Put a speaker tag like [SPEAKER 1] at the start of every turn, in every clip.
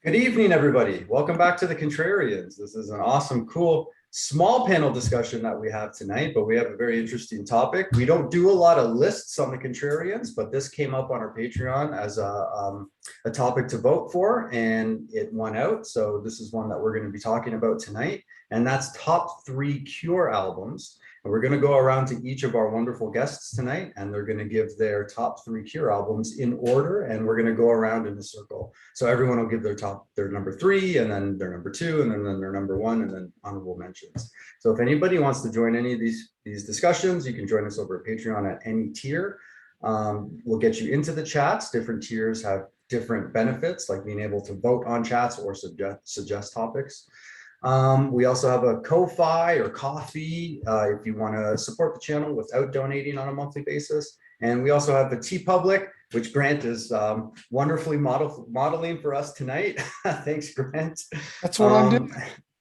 [SPEAKER 1] Good evening, everybody. Welcome back to the Contrarians. This is an awesome, cool, small panel discussion that we have tonight, but we have a very interesting topic. We don't do a lot of lists on the Contrarians, but this came up on our Patreon as a topic to vote for, and it won out. So this is one that we're going to be talking about tonight, and that's top 3 Cure albums. And we're going to go around to each of our wonderful guests tonight, and they're going to give their top 3 Cure albums in order, and we're going to go around in a circle. So everyone will give their number 3, and then their number 2, and then their number 1, and then honorable mentions. So if anybody wants to join any of these discussions, you can join us over at Patreon at any tier. We'll get you into the chats. Different tiers have different benefits, like being able to vote on chats or suggest topics. We also have a Ko-Fi or Coffee if you want to support the channel without donating on a monthly basis. And we also have the TeePublic, which Grant is wonderfully modeling for us tonight. Thanks, Grant.
[SPEAKER 2] That's what I'm doing.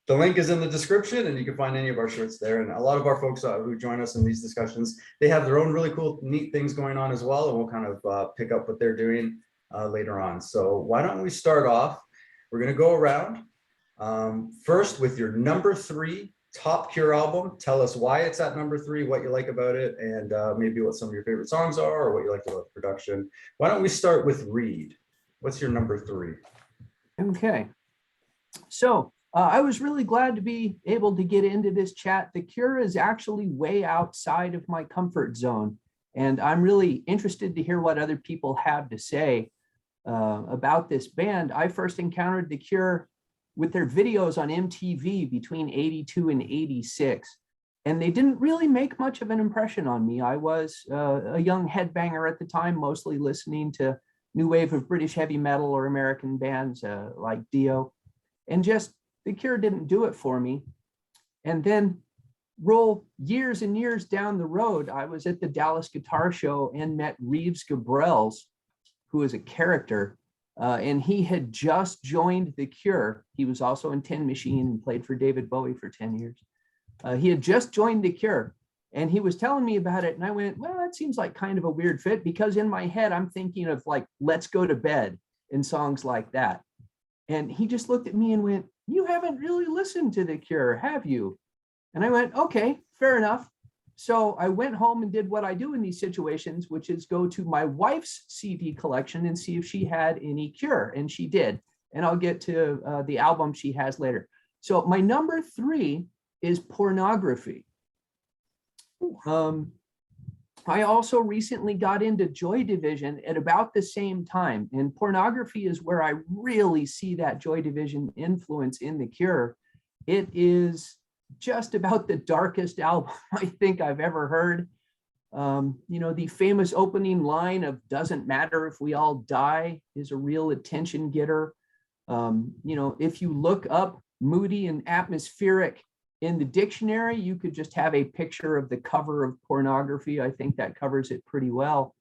[SPEAKER 1] The link is in the description, and you can find any of our shirts there. And a lot of our folks who join us in these discussions, they have their own really cool, neat things going on as well. And we'll kind of pick up what they're doing later on. So why don't we start off? We're going to go around. First with your number 3 top Cure album. Tell us why it's at number 3, what you like about it, and maybe what some of your favorite songs are or what you like about the production. Why don't we start with Reed? What's your number 3?
[SPEAKER 3] Okay, so I was really glad to be able to get into this chat. The Cure is actually way outside of my comfort zone, and I'm really interested to hear what other people have to say about this band. I first encountered The Cure with their videos on MTV between 82 and 86. And they didn't really make much of an impression on me. I was a young headbanger at the time, mostly listening to new wave of British heavy metal or American bands like Dio. And just The Cure didn't do it for me. And then roll years and years down the road, I was at the Dallas Guitar Show and met Reeves Gabrels, who is a character. And he had just joined The Cure. He was also in Tin Machine and played for David Bowie for 10 years. He had just joined The Cure, and he was telling me about it. And I went, well, that seems like kind of a weird fit, because in my head, I'm thinking of like, Let's Go to Bed and songs like that. And he just looked at me and went, you haven't really listened to The Cure, have you? And I went, okay, fair enough. So I went home and did what I do in these situations, which is go to my wife's CD collection and see if she had any Cure, and she did. And I'll get to the album she has later. So my number 3 is Pornography. I also recently got into Joy Division at about the same time, and Pornography is where I really see that Joy Division influence in The Cure. It is just about the darkest album I think I've ever heard. The famous opening line of "Doesn't matter if we all die" is a real attention getter. If you look up moody and atmospheric in the dictionary, you could just have a picture of the cover of Pornography. I think that covers it pretty well.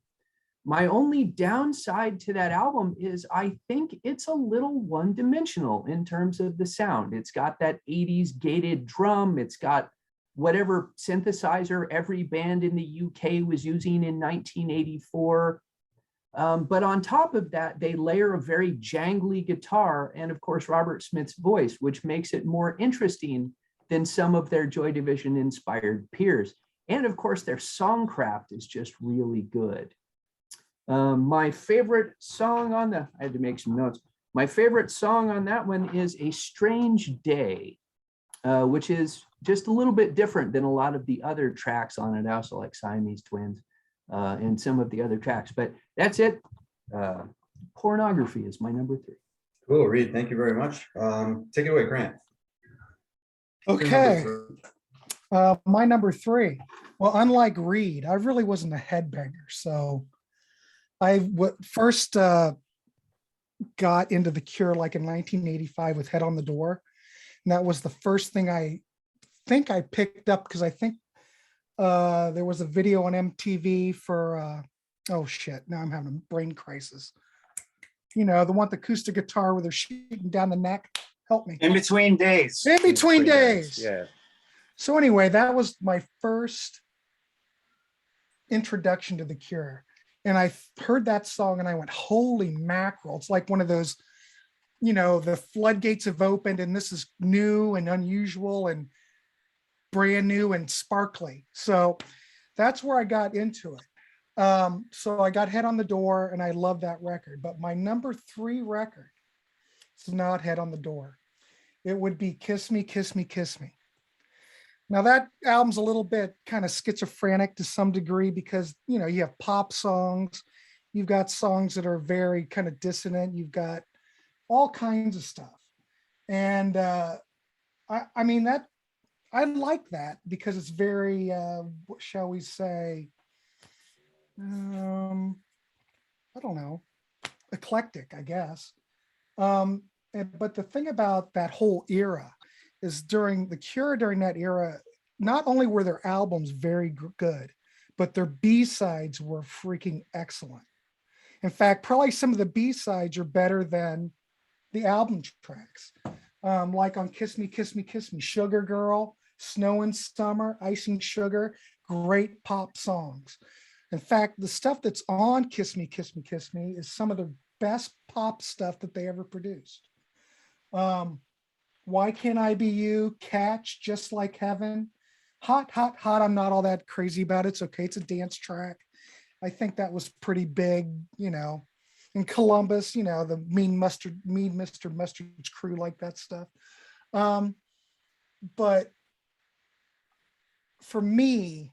[SPEAKER 3] My only downside to that album is I think it's a little one-dimensional in terms of the sound. It's got that 80s gated drum. It's got whatever synthesizer every band in the UK was using in 1984. But on top of that, they layer a very jangly guitar and, of course, Robert Smith's voice, which makes it more interesting than some of their Joy Division-inspired peers. And, of course, their songcraft is just really good. My favorite song on I had to make some notes. My favorite song on that one is A Strange Day, which is just a little bit different than a lot of the other tracks on it, also like Siamese Twins and some of the other tracks. But that's it. Pornography is my number 3.
[SPEAKER 1] Cool, Reed. Thank you very much. Take it away, Grant.
[SPEAKER 2] Okay. My number 3. Well, unlike Reed, I really wasn't a headbanger. So I first got into The Cure like in 1985 with Head on the Door. And that was the first thing I think I picked up, because I think there was a video on MTV for, oh shit, now I'm having a brain crisis. The one with the acoustic guitar where they're shooting down the neck. Help me.
[SPEAKER 4] In Between Days.
[SPEAKER 2] In Between Days.
[SPEAKER 4] Yeah.
[SPEAKER 2] So anyway, that was my first introduction to The Cure. And I heard that song and I went, holy mackerel. It's like one of those you know, the floodgates have opened and this is new and unusual and brand new and sparkly. So that's where I got into it. So I got Head on the Door and I love that record, but my number 3 record is not Head on the Door. It would be Kiss Me, Kiss Me, Kiss Me. Now that album's a little bit kind of schizophrenic to some degree because, you know, you have pop songs, you've got songs that are very kind of dissonant, you've got all kinds of stuff. And I mean, that I like that because it's very, what shall we say, I don't know, eclectic, I guess. But the thing about that whole era is during the Cure, during that era, not only were their albums very good, but their B-sides were freaking excellent. In fact, probably some of the B-sides are better than the album tracks. Like on Kiss Me, Kiss Me, Kiss Me, Sugar Girl, Snow and Summer, Icing Sugar, great pop songs. In fact, the stuff that's on Kiss Me, Kiss Me, Kiss Me is some of the best pop stuff that they ever produced. Why Can't I Be You, Catch, Just Like Heaven, Hot, Hot, Hot. I'm not all that crazy about it. It's okay. It's a dance track. I think that was pretty big, you know. In Columbus, you know, the Mean Mr. Mustard's crew, like that stuff. But for me,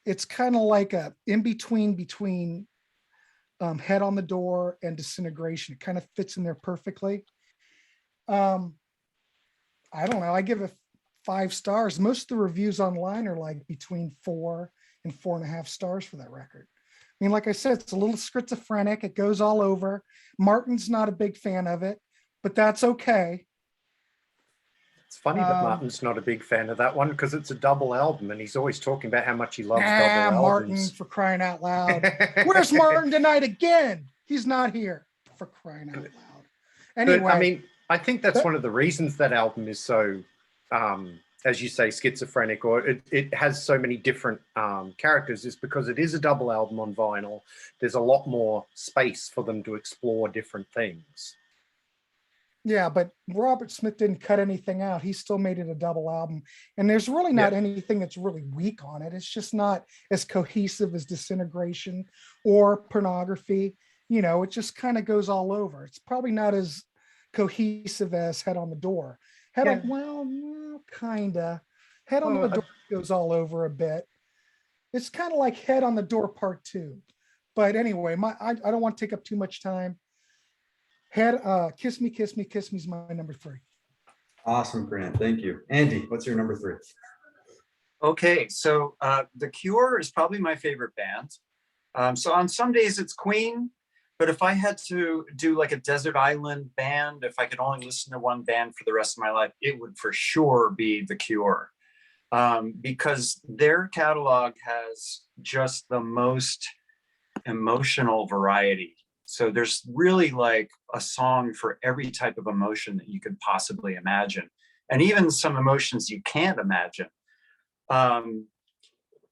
[SPEAKER 2] it's kind of like a in between Head on the Door and Disintegration. It kind of fits in there perfectly. I don't know. I give it 5 stars. Most of the reviews online are like between 4 and 4.5 stars for that record. I mean, like I said, it's a little schizophrenic. It goes all over. Martin's not a big fan of it, but that's okay.
[SPEAKER 4] It's funny that Martin's not a big fan of that one because it's a double album and he's always talking about how much he loves double
[SPEAKER 2] Martin,
[SPEAKER 4] albums.
[SPEAKER 2] for crying out loud. Where's Martin tonight again? He's not here, for crying out loud. Anyway.
[SPEAKER 4] But, I mean, I think that's one of the reasons that album is so, as you say, schizophrenic, or it has so many different characters, is because it is a double album on vinyl. There's a lot more space for them to explore different things.
[SPEAKER 2] Yeah, but Robert Smith didn't cut anything out. He still made it a double album. And there's really not anything that's really weak on it. It's just not as cohesive as Disintegration or Pornography. You know, it just kind of goes all over. It's probably not as cohesive as Head on the Door. Well, kind of. Head on the Door goes all over a bit. It's kind of like Head on the Door Part 2. But anyway, I don't want to take up too much time. Kiss Me, Kiss Me, Kiss Me is my number 3.
[SPEAKER 1] Awesome, Grant. Thank you. Andee, what's your number 3?
[SPEAKER 5] Okay, so The Cure is probably my favorite band. So on some days it's Queen, but if I had to do like a desert island band, if I could only listen to one band for the rest of my life, it would for sure be The Cure. Because their catalog has just the most emotional variety. So there's really like a song for every type of emotion that you could possibly imagine, and even some emotions you can't imagine.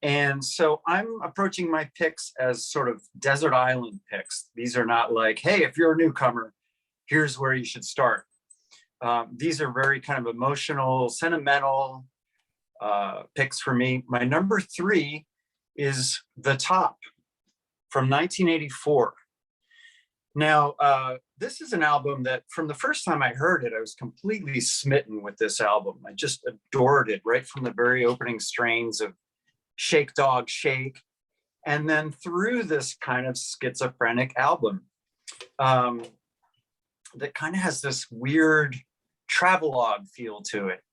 [SPEAKER 5] And so I'm approaching my picks as sort of desert island picks. These are not like, hey, if you're a newcomer, here's where you should start. These are very kind of emotional, sentimental picks for me. My number 3 is The Top from 1984. Now, this is an album that from the first time I heard it, I was completely smitten with this album. I just adored it right from the very opening strains of Shake Dog Shake. And then through this kind of schizophrenic album that kind of has this weird travelogue feel to it.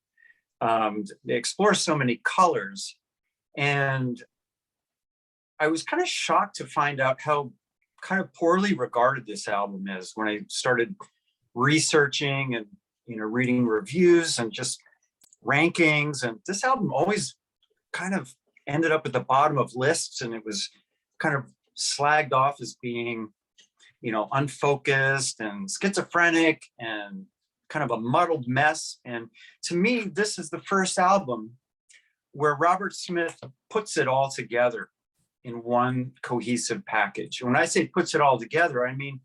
[SPEAKER 5] They explore so many colors. And I was kind of shocked to find out how kind of poorly regarded this album is when I started researching and, you know, reading reviews and just rankings. And this album always kind of ended up at the bottom of lists, and it was kind of slagged off as being, you know, unfocused and schizophrenic and kind of a muddled mess. And to me, this is the first album where Robert Smith puts it all together in one cohesive package. When I say puts it all together, I mean,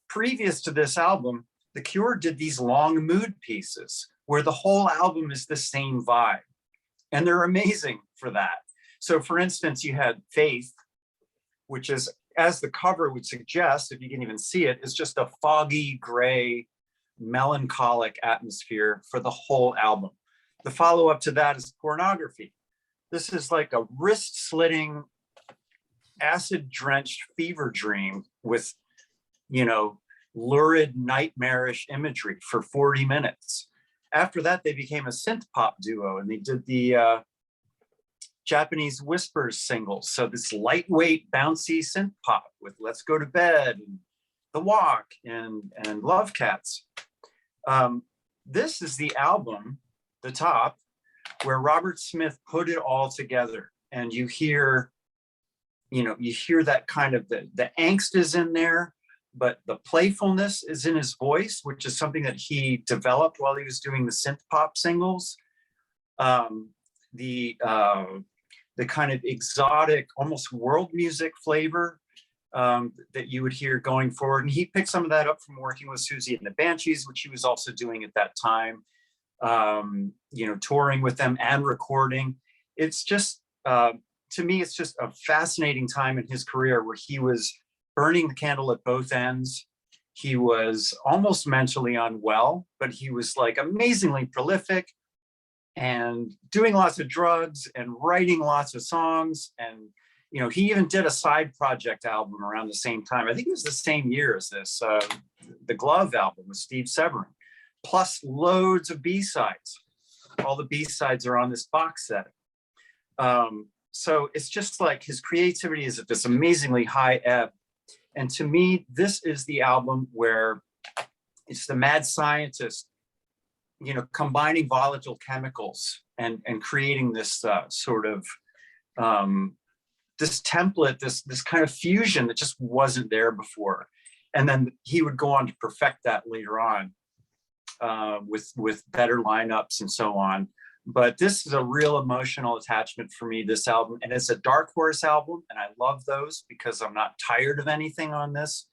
[SPEAKER 5] previous to this album, The Cure did these long mood pieces where the whole album is the same vibe. And they're amazing for that. So for instance, you had Faith, which is, as the cover would suggest, if you can even see it, is just a foggy, gray, melancholic atmosphere for the whole album. The follow-up to that is Pornography. This is like a wrist-slitting, acid-drenched fever dream with, you know, lurid, nightmarish imagery for 40 minutes. After that, they became a synth pop duo, and they did the Japanese Whispers singles. So this lightweight, bouncy synth pop with Let's Go to Bed, and The Walk, and Love Cats. This is the album, The Top, where Robert Smith put it all together. And you hear, you know, you hear that kind of, the angst is in there, but the playfulness is in his voice, which is something that he developed while he was doing the synth pop singles. The kind of exotic, almost world music flavor that you would hear going forward. And he picked some of that up from working with Susie and the Banshees, which he was also doing at that time, you know, touring with them and recording. It's just, to me, it's just a fascinating time in his career where he was burning the candle at both ends. He was almost mentally unwell, but he was like amazingly prolific and doing lots of drugs and writing lots of songs. And, you know, he even did a side project album around the same time. I think it was the same year as this, the Glove album with Steve Severin, plus loads of B-sides. All the B-sides are on this box set. So it's just like his creativity is at this amazingly high ebb. And to me, this is the album where it's the mad scientist, you know, combining volatile chemicals and creating this sort of this template, this kind of fusion that just wasn't there before. And then he would go on to perfect that later on with better lineups and so on. But this is a real emotional attachment for me, this album. And it's a Dark Horse album, and I love those because I'm not tired of anything on this.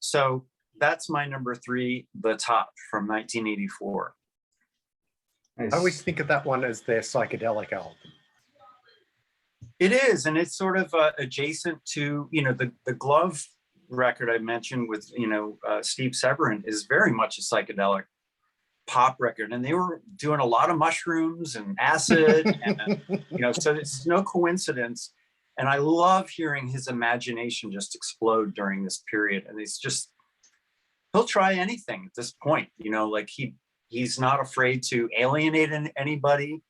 [SPEAKER 5] So that's my number 3, The Top, from 1984.
[SPEAKER 1] Nice.
[SPEAKER 4] I always think of that one as their psychedelic album.
[SPEAKER 5] It is, and it's sort of adjacent to, you know, the Glove record I mentioned with, you know, Steve Severin is very much a psychedelic pop record, and they were doing a lot of mushrooms and acid, and you know, so it's no coincidence. And I love hearing his imagination just explode during this period. And it's just, he'll try anything at this point, you know, like he's not afraid to alienate anybody.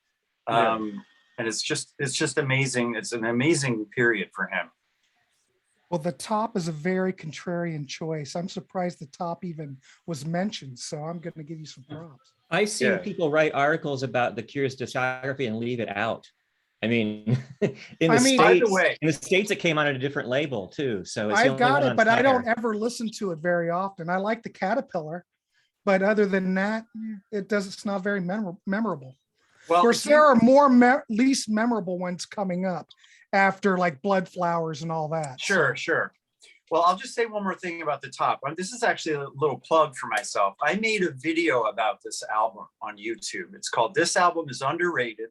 [SPEAKER 5] And it's just amazing. It's an amazing period for him.
[SPEAKER 2] Well, The Top is a very contrarian choice. I'm surprised The Top even was mentioned. So I'm going to give you some props.
[SPEAKER 6] I've seen people write articles about the Cure's discography and leave it out. I mean, in the States, it came out on a different label too. So it's
[SPEAKER 2] I've got it, but I don't
[SPEAKER 6] ever.
[SPEAKER 2] ever listen to it very often. I like the Caterpillar, but other than that, it's not very memorable. Well, of course, there are more least memorable ones coming up after like Blood Flowers and all that.
[SPEAKER 5] Sure. Well, I'll just say one more thing about The Top. This is actually a little plug for myself. I made a video about this album on YouTube. It's called This Album is Underrated,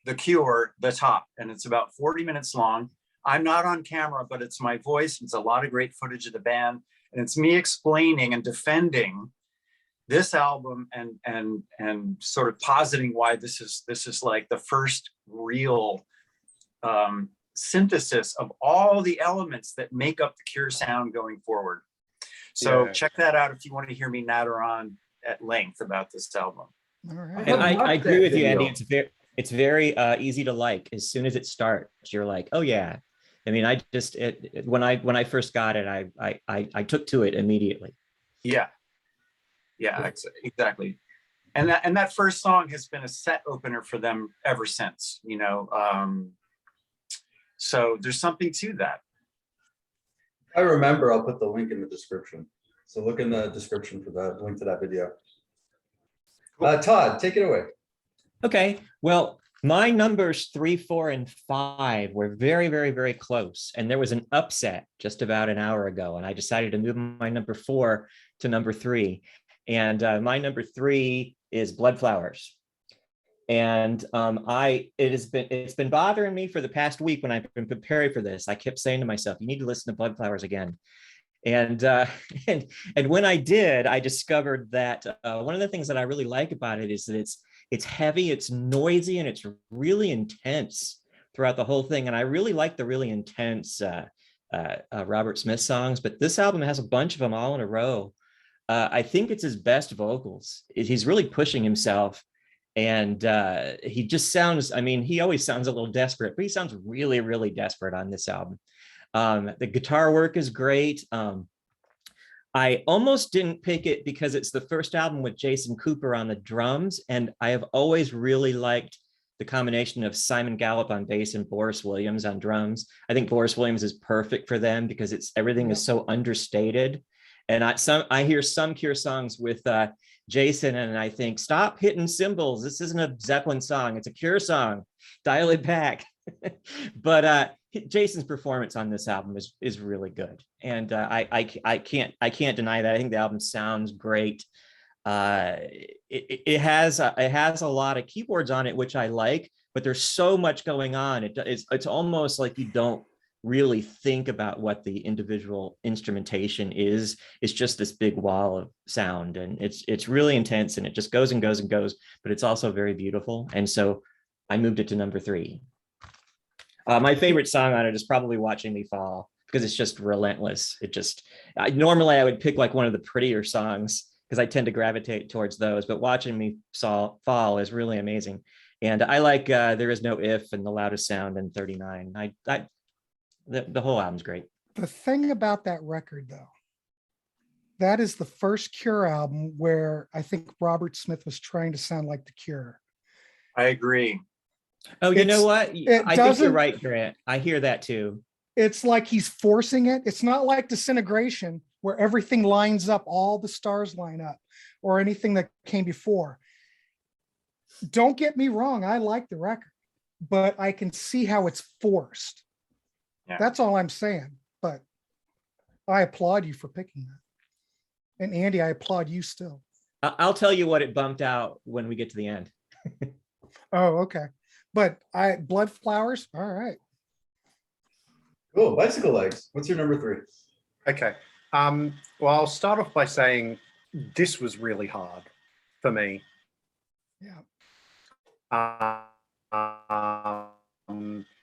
[SPEAKER 5] The Cure, The Top, and it's about 40 minutes long. I'm not on camera, but it's my voice. It's a lot of great footage of the band, and it's me explaining and defending this album and sort of positing why this is like the first real synthesis of all the elements that make up the Cure sound going forward. So check that out if you want to hear me natter on at length about this album.
[SPEAKER 2] All right.
[SPEAKER 6] And I agree with you, Andee. It's very easy to like. As soon as it starts, you're like, oh yeah. I mean, when I first got it, I took to it immediately.
[SPEAKER 5] Yeah, exactly. And that first song has been a set opener for them ever since, you know. So there's something to that.
[SPEAKER 1] I remember, I'll put the link in the description. So look in the description for the link to that video. Cool. Todd, take it away.
[SPEAKER 6] Okay, well, my numbers 3, 4, and 5 were very, very, very close. And there was an upset just about an hour ago. And I decided to move my number 4 to number 3. And my number 3 is Blood Flowers. And it's been bothering me for the past week when I've been preparing for this. I kept saying to myself, you need to listen to Blood Flowers again. And and when I did, I discovered that one of the things that I really like about it is that it's heavy, it's noisy, and it's really intense throughout the whole thing. And I really like the really intense Robert Smith songs, but this album has a bunch of them all in a row. I think it's his best vocals. He's really pushing himself. And he just sounds, I mean, he always sounds a little desperate, but he sounds really, really desperate on this album. The guitar work is great. I almost didn't pick it because it's the first album with Jason Cooper on the drums. And I have always really liked the combination of Simon Gallup on bass and Boris Williams on drums. I think Boris Williams is perfect for them because everything is so understated. And I hear some Cure songs with Jason, and I think, stop hitting cymbals. This isn't a Zeppelin song. It's a Cure song. Dial it back. But Jason's performance on this album is really good, and I can't deny that. I think the album sounds great. It has a lot of keyboards on it, which I like, but there's so much going on. It's almost like you don't really think about what the individual instrumentation is. It's just this big wall of sound, and it's really intense, and it just goes and goes and goes, but it's also very beautiful. And so I moved it to number 3. My favorite song on it is probably Watching Me Fall, because it's just relentless. Normally I would pick like one of the prettier songs because I tend to gravitate towards those, but Watching Me Fall is really amazing. And I like There Is No If and The Loudest Sound and 39. The whole album's great.
[SPEAKER 2] The thing about that record, though, that is the first Cure album where I think Robert Smith was trying to sound like the Cure.
[SPEAKER 5] I agree.
[SPEAKER 6] Oh, you know what? I think you're
[SPEAKER 2] doesn't-
[SPEAKER 6] right, Grant. I hear that too.
[SPEAKER 2] It's like he's forcing it. It's not like Disintegration, where everything lines up, all the stars line up, or anything that came before. Don't get me wrong, I like the record, but I can see how it's forced.
[SPEAKER 5] Yeah.
[SPEAKER 2] That's all I'm saying. But I applaud you for picking that. And Andy, I applaud you still.
[SPEAKER 6] I'll tell you what it bumped out when we get to the end.
[SPEAKER 2] Oh, okay. But Blood Flowers, all right.
[SPEAKER 1] Cool. Bicycle Legs. What's your number 3?
[SPEAKER 4] Okay. Well, I'll start off by saying this was really hard for me.
[SPEAKER 2] Yeah.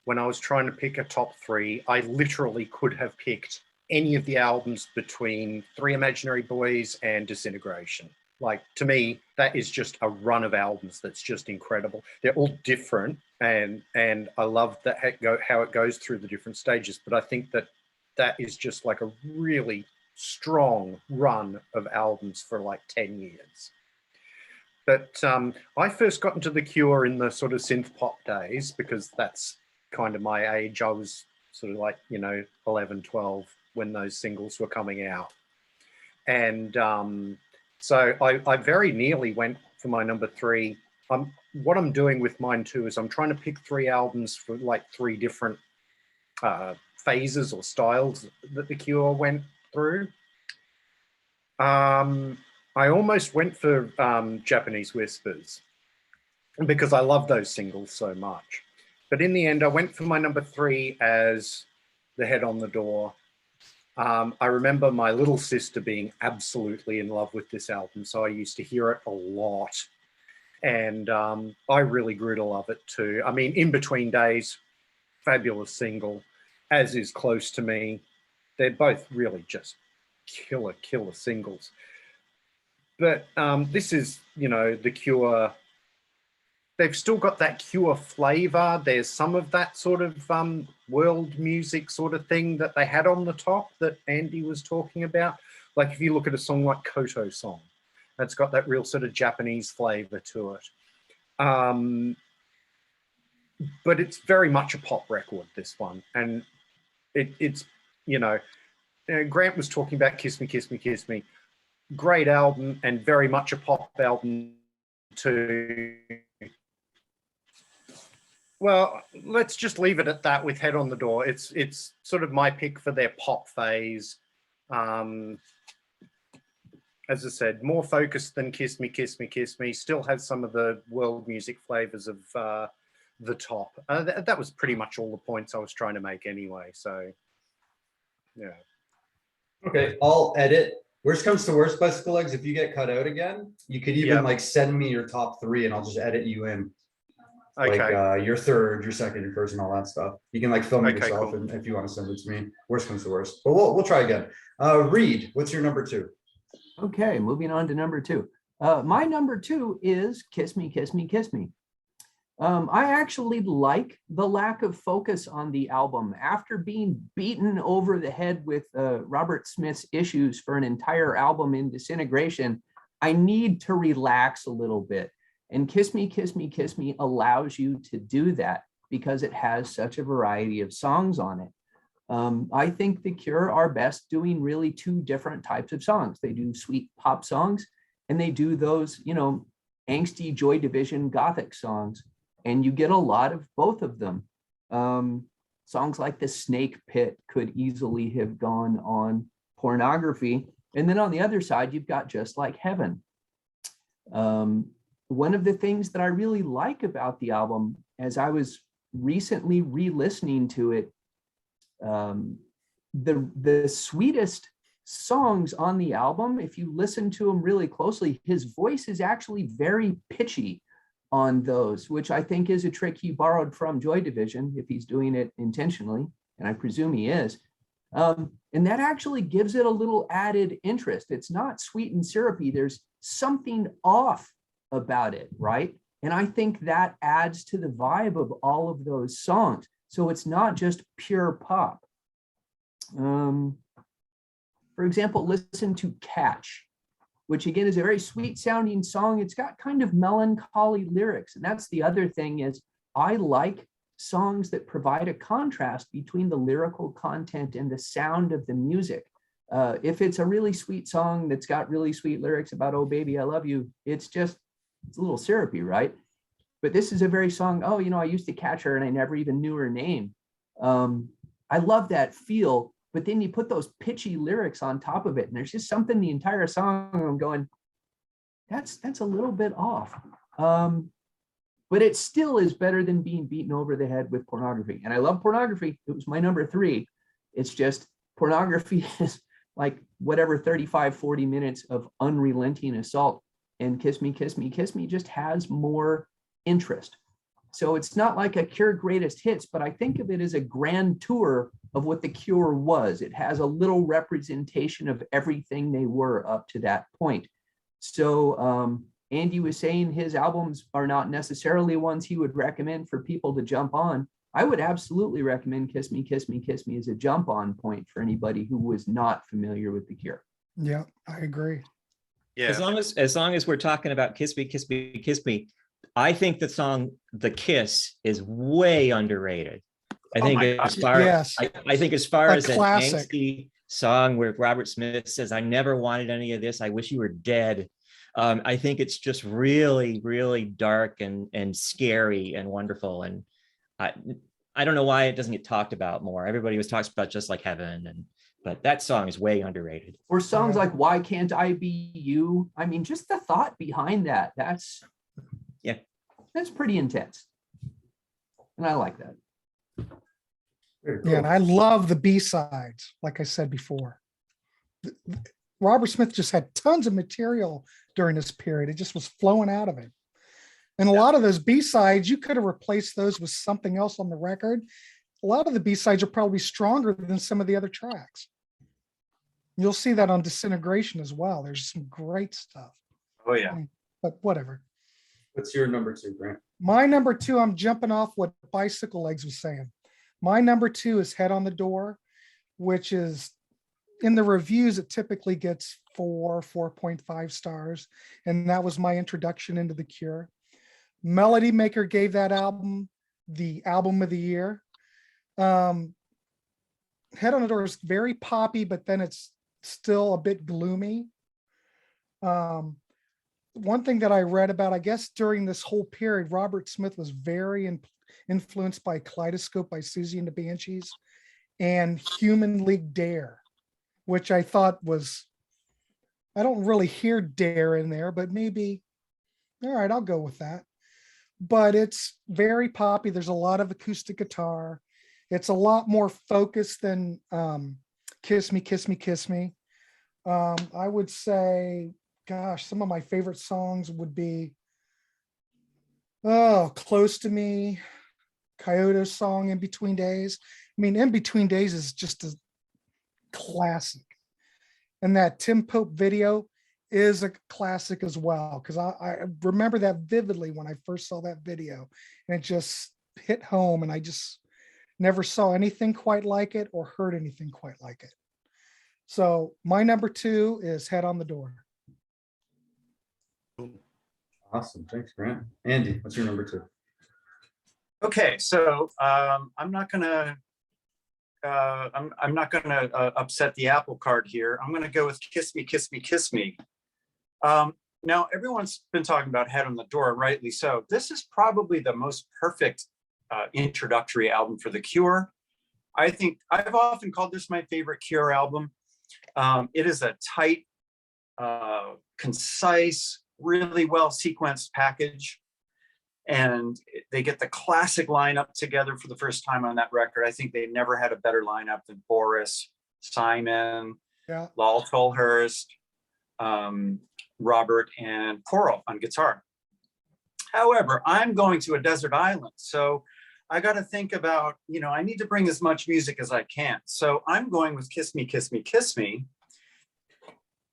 [SPEAKER 4] When I was trying to pick a top 3, I literally could have picked any of the albums between Three Imaginary Boys and Disintegration. Like, to me, that is just a run of albums that's just incredible. They're all different, and I love that how it goes through the different stages. But I think that is just like a really strong run of albums for like 10 years. But I first got into The Cure in the sort of synth pop days, because that's kind of my age. I was sort of like, 11, 12 when those singles were coming out. And so I very nearly went for my number 3. What I'm doing with mine too is I'm trying to pick 3 albums for like 3 different phases or styles that The Cure went through. I almost went for Japanese Whispers because I love those singles so much. But in the end, I went for my number 3 as The Head on the Door. I remember my little sister being absolutely in love with this album, so I used to hear it a lot. And I really grew to love it too. I mean, In Between Days, fabulous single, as is Close to Me. They're both really just killer singles. But this is, The Cure. They've still got that Cure flavor. There's some of that sort of world music sort of thing that they had on the top that Andy was talking about. Like if you look at a song like Koto Song, that's got that real sort of Japanese flavor to it. But it's very much a pop record, this one. And it's, Grant was talking about Kiss Me, Kiss Me, Kiss Me. Great album and very much a pop album too. Well, let's just leave it at that with Head on the Door. It's sort of my pick for their pop phase. as I said, more focused than Kiss Me, Kiss Me, Kiss Me. Still has some of the world music flavors of the top. That was pretty much all the points I was trying to make anyway. So, yeah.
[SPEAKER 1] Okay, I'll edit. Worst comes to worst, bicycle legs. If you get cut out again, you could even
[SPEAKER 4] Yep.
[SPEAKER 1] like send me your top three and I'll just edit you in.
[SPEAKER 4] Okay.
[SPEAKER 1] Like your third, your second, your first, and all that stuff. You can like film it
[SPEAKER 4] Okay,
[SPEAKER 1] yourself,
[SPEAKER 4] cool.
[SPEAKER 1] and if you want to send it to me. Worst comes to worst, but we'll try again. Reed, what's your number two?
[SPEAKER 3] Okay, moving on to number two. My number two is Kiss Me, Kiss Me, Kiss Me. I actually like the lack of focus on the album. After being beaten over the head with Robert Smith's issues for an entire album in Disintegration, I need to relax a little bit. And Kiss Me, Kiss Me, Kiss Me allows you to do that because it has such a variety of songs on it. I think The Cure are best doing really two different types of songs. They do sweet pop songs and they do those, you know, angsty Joy Division gothic songs. And you get a lot of both of them. Songs like The Snake Pit could easily have gone on Pornography. And then on the other side, you've got Just Like Heaven. One of the things that I really like about the album, as I was recently re-listening to it, the sweetest songs on the album, if you listen to them really closely, his voice is actually very pitchy on those, which I think is a trick he borrowed from Joy Division, if he's doing it intentionally, and I presume he is. And that actually gives it a little added interest. It's not sweet and syrupy. There's something off about it, right? And I think that adds to the vibe of all of those songs. So it's not just pure pop. For example, listen to Catch, which again is a very sweet sounding song. It's got kind of melancholy lyrics. And that's the other thing is I like songs that provide a contrast between the lyrical content and the sound of the music. If it's a really sweet song that's got really sweet lyrics about, oh, baby, I love you, it's a little syrupy, right? But this is a very song, oh, you know, I used to catch her and I never even knew her name. I love that feel, but then you put those pitchy lyrics on top of it. And there's just something the entire song I'm going, that's a little bit off. But it still is better than being beaten over the head with Pornography. And I love Pornography. It was my number three. It's just Pornography is like whatever 35, 40 minutes of unrelenting assault. And Kiss Me, Kiss Me, Kiss Me just has more interest. So it's not like a Cure greatest hits, but I think of it as a grand tour of what the Cure was. It has a little representation of everything they were up to that point. So Andee was saying his albums are not necessarily ones he would recommend for people to jump on. I would absolutely recommend Kiss Me, Kiss Me, Kiss Me as a jump on point for anybody who was not familiar with the Cure.
[SPEAKER 2] Yeah, I agree.
[SPEAKER 4] Yeah.
[SPEAKER 6] As long as we're talking about Kiss Me, Kiss Me, Kiss Me, I think the song "The Kiss" is way underrated. I think as far
[SPEAKER 2] Yes.
[SPEAKER 6] I think as far
[SPEAKER 2] A
[SPEAKER 6] as an
[SPEAKER 2] classic.
[SPEAKER 6] angsty song where Robert Smith says, "I never wanted any of this. I wish you were dead." I think it's just really, really dark and scary and wonderful. And I don't know why it doesn't get talked about more. Everybody was talking about Just Like Heaven, but that song is way underrated.
[SPEAKER 3] Or songs like Why Can't I Be You? I mean, just the thought behind that, that's pretty intense. And I like that.
[SPEAKER 1] Very cool.
[SPEAKER 2] Yeah, and I love the B-sides, like I said before. Robert Smith just had tons of material during this period. It just was flowing out of it. And a lot of those B-sides, you could have replaced those with something else on the record. A lot of the B-sides are probably stronger than some of the other tracks. You'll see that on Disintegration as well. There's some great stuff.
[SPEAKER 5] Oh, yeah.
[SPEAKER 2] But whatever.
[SPEAKER 1] What's your number two, Grant?
[SPEAKER 2] My number two, I'm jumping off what Bicycle Legs was saying. My number two is Head on the Door, which is in the reviews, it typically gets 4.5 stars. And that was my introduction into the Cure. Melody Maker gave that album the album of the year. Head on the Door is very poppy, but then it's still a bit gloomy. One thing that I read about, I guess during this whole period, Robert Smith was very influenced by Kaleidoscope by Susie and the Banshees and Human League Dare, which I thought was, I don't really hear Dare in there, but maybe, all right, I'll go with that. But it's very poppy. There's a lot of acoustic guitar. It's a lot more focused than Kiss Me, Kiss Me, Kiss Me. I would say, gosh, some of my favorite songs would be, oh, Close to Me, Coyote's song, In Between Days. I mean, In Between Days is just a classic. And that Tim Pope video is a classic as well, because I remember that vividly when I first saw that video, and it just hit home, and I just never saw anything quite like it or heard anything quite like it. So my number 2 is Head on the Door.
[SPEAKER 1] Awesome. Thanks, Grant. Andy, what's your number 2?
[SPEAKER 5] Okay, so I'm not gonna upset the apple cart here. I'm gonna go with Kiss Me, Kiss Me, Kiss Me. Now everyone's been talking about Head on the Door, rightly so. This is probably the most perfect introductory album for The Cure. I think I've often called this my favorite Cure album. It is a tight, concise, really well sequenced package. And they get the classic lineup together for the first time on that record. I think they never had a better lineup than Boris, Simon,
[SPEAKER 2] Yeah.
[SPEAKER 5] Lal Tolhurst, Robert, and Coral on guitar. However, I'm going to a desert island. So I got to think about, I need to bring as much music as I can. So I'm going with Kiss Me, Kiss Me, Kiss Me,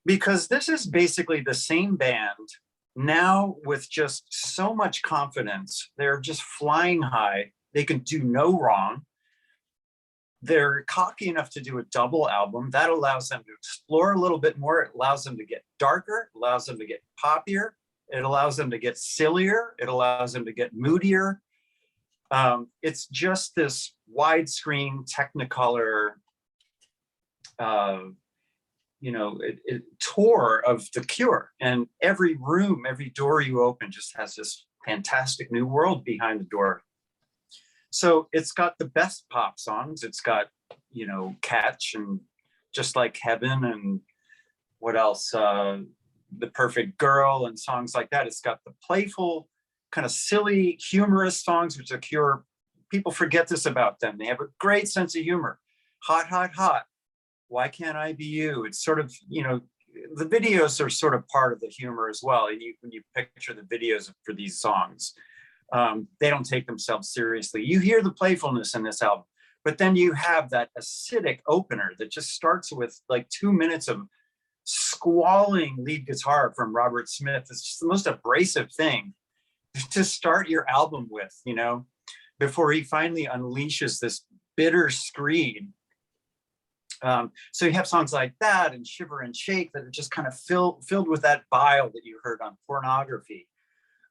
[SPEAKER 5] because this is basically the same band now with just so much confidence. They're just flying high. They can do no wrong. They're cocky enough to do a double album. That allows them to explore a little bit more. It allows them to get darker, it allows them to get poppier, it allows them to get sillier, it allows them to get moodier. It's just this widescreen Technicolor tour of The Cure, and every room, every door you open just has this fantastic new world behind the door. So it's got the best pop songs. It's got, Catch and Just Like Heaven, and what else? The Perfect Girl and songs like that. It's got the playful, kind of silly, humorous songs, which The Cure, people forget this about them. They have a great sense of humor. Hot, hot, hot. Why Can't I Be You? It's sort of, the videos are sort of part of the humor as well. And when you picture the videos for these songs, they don't take themselves seriously. You hear the playfulness in this album, but then you have that acidic opener that just starts with like 2 minutes of squalling lead guitar from Robert Smith. It's just the most abrasive thing to start your album with, before he finally unleashes this bitter screed. So you have songs like that and Shiver and Shake that are just kind of filled with that bile that you heard on Pornography.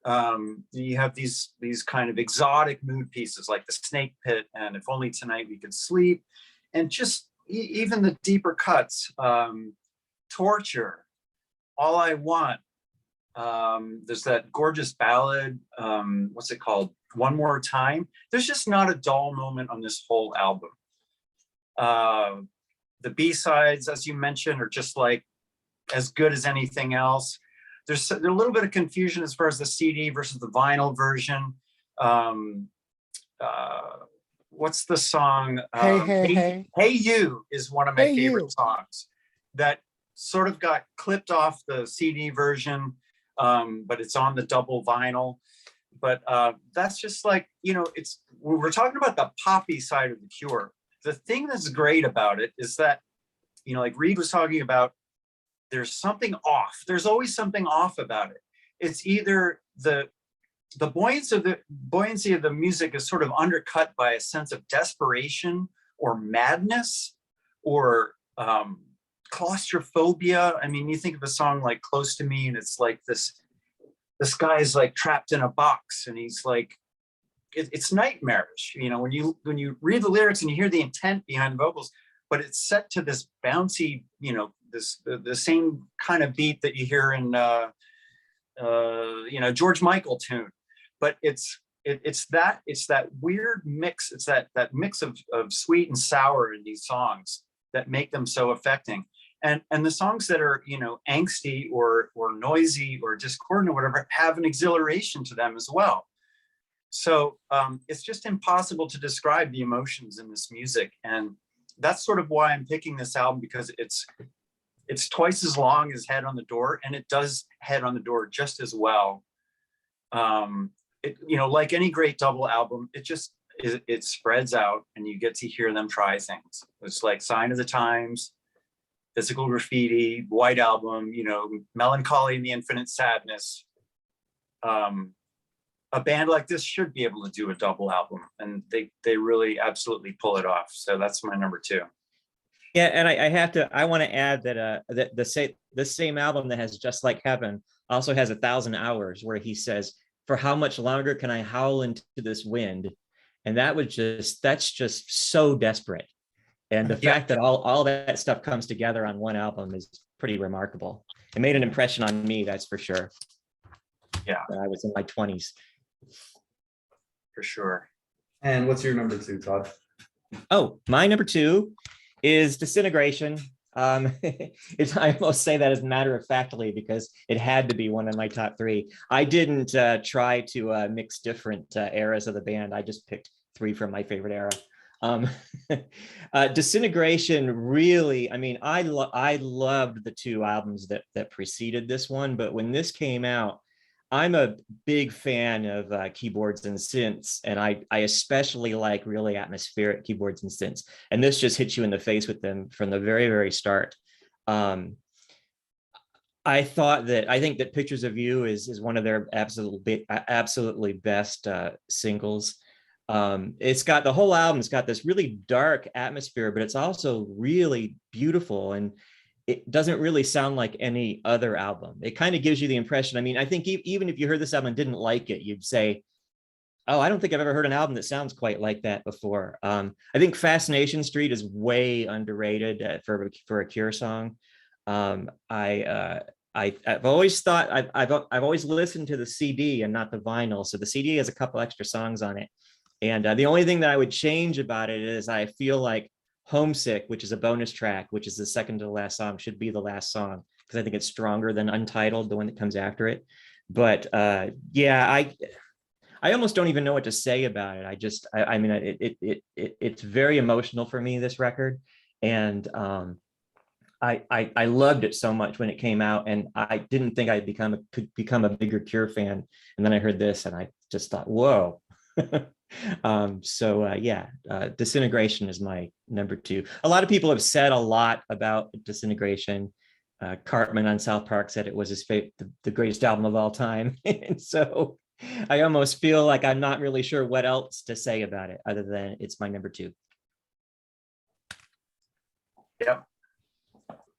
[SPEAKER 5] You have these kind of exotic mood pieces like The Snake Pit and If Only Tonight We Could Sleep, and just even the deeper cuts, Torture, All I Want. There's that gorgeous ballad, what's it called? One More Time. There's just not a dull moment on this whole album. The B-sides, as you mentioned, are just like as good as anything else. There's a little bit of confusion as far as the CD versus the vinyl version. What's the song?
[SPEAKER 2] Hey.
[SPEAKER 5] Hey You is one of my
[SPEAKER 2] Hey
[SPEAKER 5] favorite
[SPEAKER 2] You.
[SPEAKER 5] songs that sort of got clipped off the CD version, but it's on the double vinyl. But that's just like, we're talking about the poppy side of The Cure. The thing that's great about it is that, like Reed was talking about, there's something off. There's always something off about it. It's either the buoyancy of the music is sort of undercut by a sense of desperation or madness or claustrophobia. I mean, you think of a song like Close to Me, and it's like this guy is like trapped in a box, and he's like, it's nightmarish, when you read the lyrics and you hear the intent behind the vocals, but it's set to this bouncy, the same kind of beat that you hear in George Michael tune, but it's that weird mix. It's that mix of sweet and sour in these songs that make them so affecting. And the songs that are, you know, angsty or noisy or discordant or whatever have an exhilaration to them as well. So it's just impossible to describe the emotions in this music. And that's sort of why I'm picking this album, because it's twice as long as Head on the Door, and it does Head on the Door just as well. You know, like any great double album, it spreads out and you get to hear them try things. It's like Sign of the Times, Physical Graffiti, White Album, you know, Melancholy and the Infinite Sadness. A band like this should be able to do a double album, and they really absolutely pull it off. So that's my number 2.
[SPEAKER 6] Yeah, and I want to add that that the same album that has Just Like Heaven also has 1,000 Hours, where he says, "For how much longer can I howl into this wind?" And that's just so desperate. And the fact that all that stuff comes together on one album is pretty remarkable. It made an impression on me, that's for sure.
[SPEAKER 5] Yeah,
[SPEAKER 6] I was in my 20s.
[SPEAKER 5] for sure.
[SPEAKER 1] And what's your number 2, Todd?
[SPEAKER 6] Oh, my number 2 is Disintegration. I almost say that as a matter of factly because it had to be one of my top 3. I didn't try to mix different eras of the band. I just picked 3 from my favorite era. Disintegration really, I mean, I loved the 2 albums that preceded this one, but when this came out, I'm a big fan of keyboards and synths, and I especially like really atmospheric keyboards and synths. And this just hits you in the face with them from the very, very start. I think that Pictures of You is one of their absolutely best singles. It's got, the whole album's got this really dark atmosphere, but it's also really beautiful, and it doesn't really sound like any other album. It kind of gives you the impression. I mean, I think even if you heard this album and didn't like it, you'd say, "Oh, I don't think I've ever heard an album that sounds quite like that before." I think Fascination Street is way underrated for a Cure song. I've always thought I've always listened to the CD and not the vinyl. So the CD has a couple extra songs on it, and the only thing that I would change about it is I feel like Homesick, which is a bonus track, which is the second to the last song, should be the last song, because I think it's stronger than Untitled, the one that comes after it. But yeah, I almost don't even know what to say about it. I mean, it's very emotional for me, this record, and I loved it so much when it came out, and I didn't think could become a bigger Cure fan. And then I heard this, and I just thought, whoa. Disintegration is my number 2. A lot of people have said a lot about Disintegration. Cartman on South Park said it was his favorite, the greatest album of all time. And so I almost feel like I'm not really sure what else to say about it other than it's my number 2.
[SPEAKER 5] Yeah.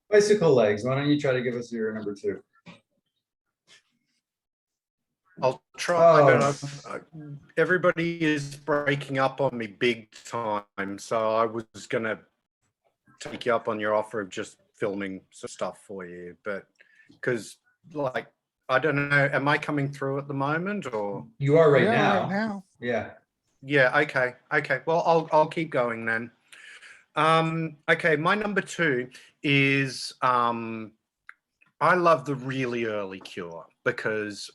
[SPEAKER 1] Bicyclelegs, why don't you try to give us your number 2?
[SPEAKER 4] I'll try,
[SPEAKER 1] Oh.
[SPEAKER 4] but everybody is breaking up on me big time. So I was going to take you up on your offer of just filming some stuff for you. But because, like, I don't know, am I coming through at the moment or?
[SPEAKER 1] You are right
[SPEAKER 2] Yeah,
[SPEAKER 1] now.
[SPEAKER 2] right now.
[SPEAKER 1] Yeah.
[SPEAKER 4] Yeah, okay. Well, I'll keep going then. Okay, my number 2 is I love the really early Cure, because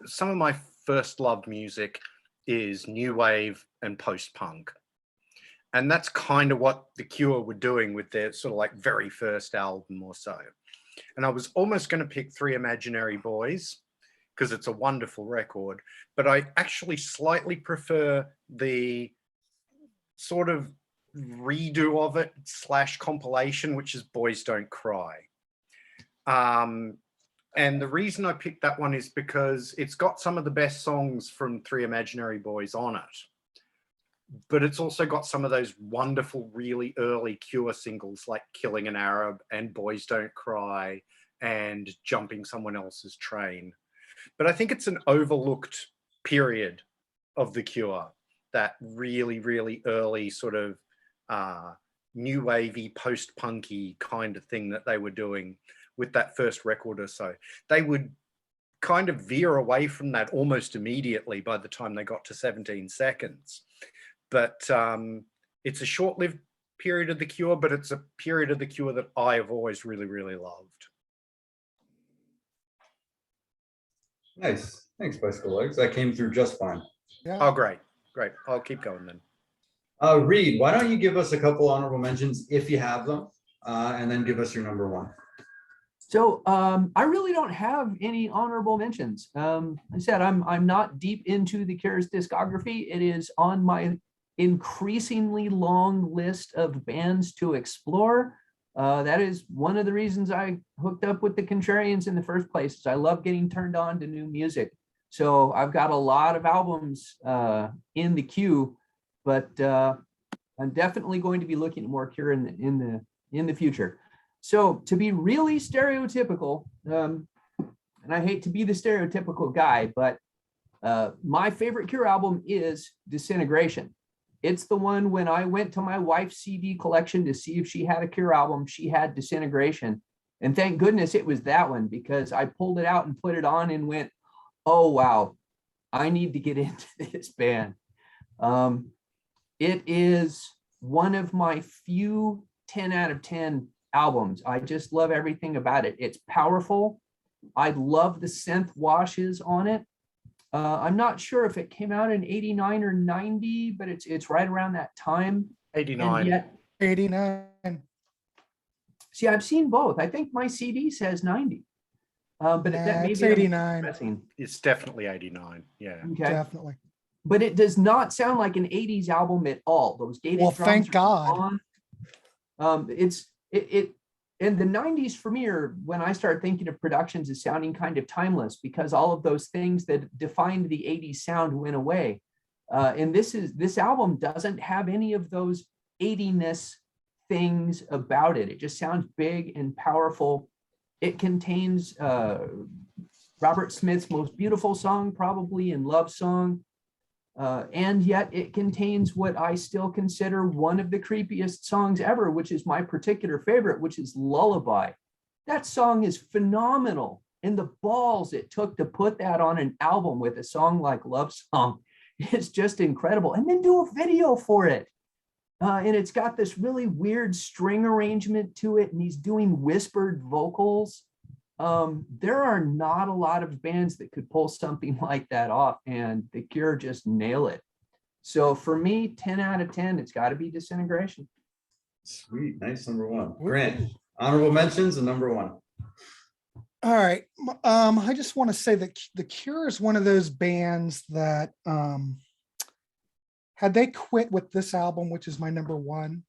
[SPEAKER 4] some of my first loved music is new wave and post-punk. And that's kind of what the Cure were doing with their sort of like very first album or so. And I was almost going to pick Three Imaginary Boys because it's a wonderful record, but I actually slightly prefer the sort of redo of it / compilation, which is Boys Don't Cry. And the reason I picked that one is because it's got some of the best songs from Three Imaginary Boys on it, but it's also got some of those wonderful, really early Cure singles like Killing an Arab and Boys Don't Cry and Jumping Someone Else's Train. But I think it's an overlooked period of the Cure, that really, really early sort of new wavy, post-punky kind of thing that they were doing with that first record or so. They would kind of veer away from that almost immediately by the time they got to 17 Seconds. But it's a short-lived period of the Cure, but it's a period of the Cure that I have always really, really loved.
[SPEAKER 1] Nice. Thanks, Bicycle Legs. That came through just fine.
[SPEAKER 2] Yeah.
[SPEAKER 4] Oh, great. Great. I'll keep going then.
[SPEAKER 1] Reed, why don't you give us a couple honorable mentions if you have them, and then give us your number one.
[SPEAKER 3] So I really don't have any honorable mentions. I said I'm not deep into the Cure's discography. It is on my increasingly long list of bands to explore. That is one of the reasons I hooked up with the Contrarians in the first place. Is I love getting turned on to new music. So I've got a lot of albums in the queue, but I'm definitely going to be looking at more Cure in the future. So to be really stereotypical, and I hate to be the stereotypical guy, but my favorite Cure album is Disintegration. It's the one when I went to my wife's CD collection to see if she had a Cure album, she had Disintegration. And thank goodness it was that one, because I pulled it out and put it on and went, oh, wow, I need to get into this band. It is one of my few 10 out of 10 albums. I just love everything about it. It's powerful. I love the synth washes on it. I'm not sure if it came out in 89 or 90, but it's right around that time.
[SPEAKER 4] 89.
[SPEAKER 3] And yet,
[SPEAKER 2] 89.
[SPEAKER 3] see, I've seen both. I think my CD says 90. But
[SPEAKER 2] Nah,
[SPEAKER 3] that may
[SPEAKER 2] it's
[SPEAKER 3] be
[SPEAKER 2] 89.
[SPEAKER 3] guessing.
[SPEAKER 4] It's definitely 89. Yeah.
[SPEAKER 3] Okay.
[SPEAKER 2] Definitely.
[SPEAKER 3] But it does not sound like an 80s album at all. Those gated
[SPEAKER 2] Well,
[SPEAKER 3] drums
[SPEAKER 2] thank
[SPEAKER 3] are
[SPEAKER 2] God.
[SPEAKER 3] on. It and the 90s for me are when I start thinking of productions as sounding kind of timeless, because all of those things that defined the 80s sound went away. And this album doesn't have any of those 80ness things about it. It just sounds big and powerful. It contains Robert Smith's most beautiful song, probably, and love song. And yet it contains what I still consider one of the creepiest songs ever, which is my particular favorite, which is Lullaby. That song is phenomenal. And the balls it took to put that on an album with a song like Love Song is just incredible. And then do a video for it. And it's got this really weird string arrangement to it, and he's doing whispered vocals. There are not a lot of bands that could pull something like that off, and the Cure just nail it. So for me, 10 out of 10, it's got to be Disintegration.
[SPEAKER 1] Sweet, nice number one. Grant, honorable mentions and number one.
[SPEAKER 2] All right. I just want to say that the Cure is one of those bands that had they quit with this album, which is my number one,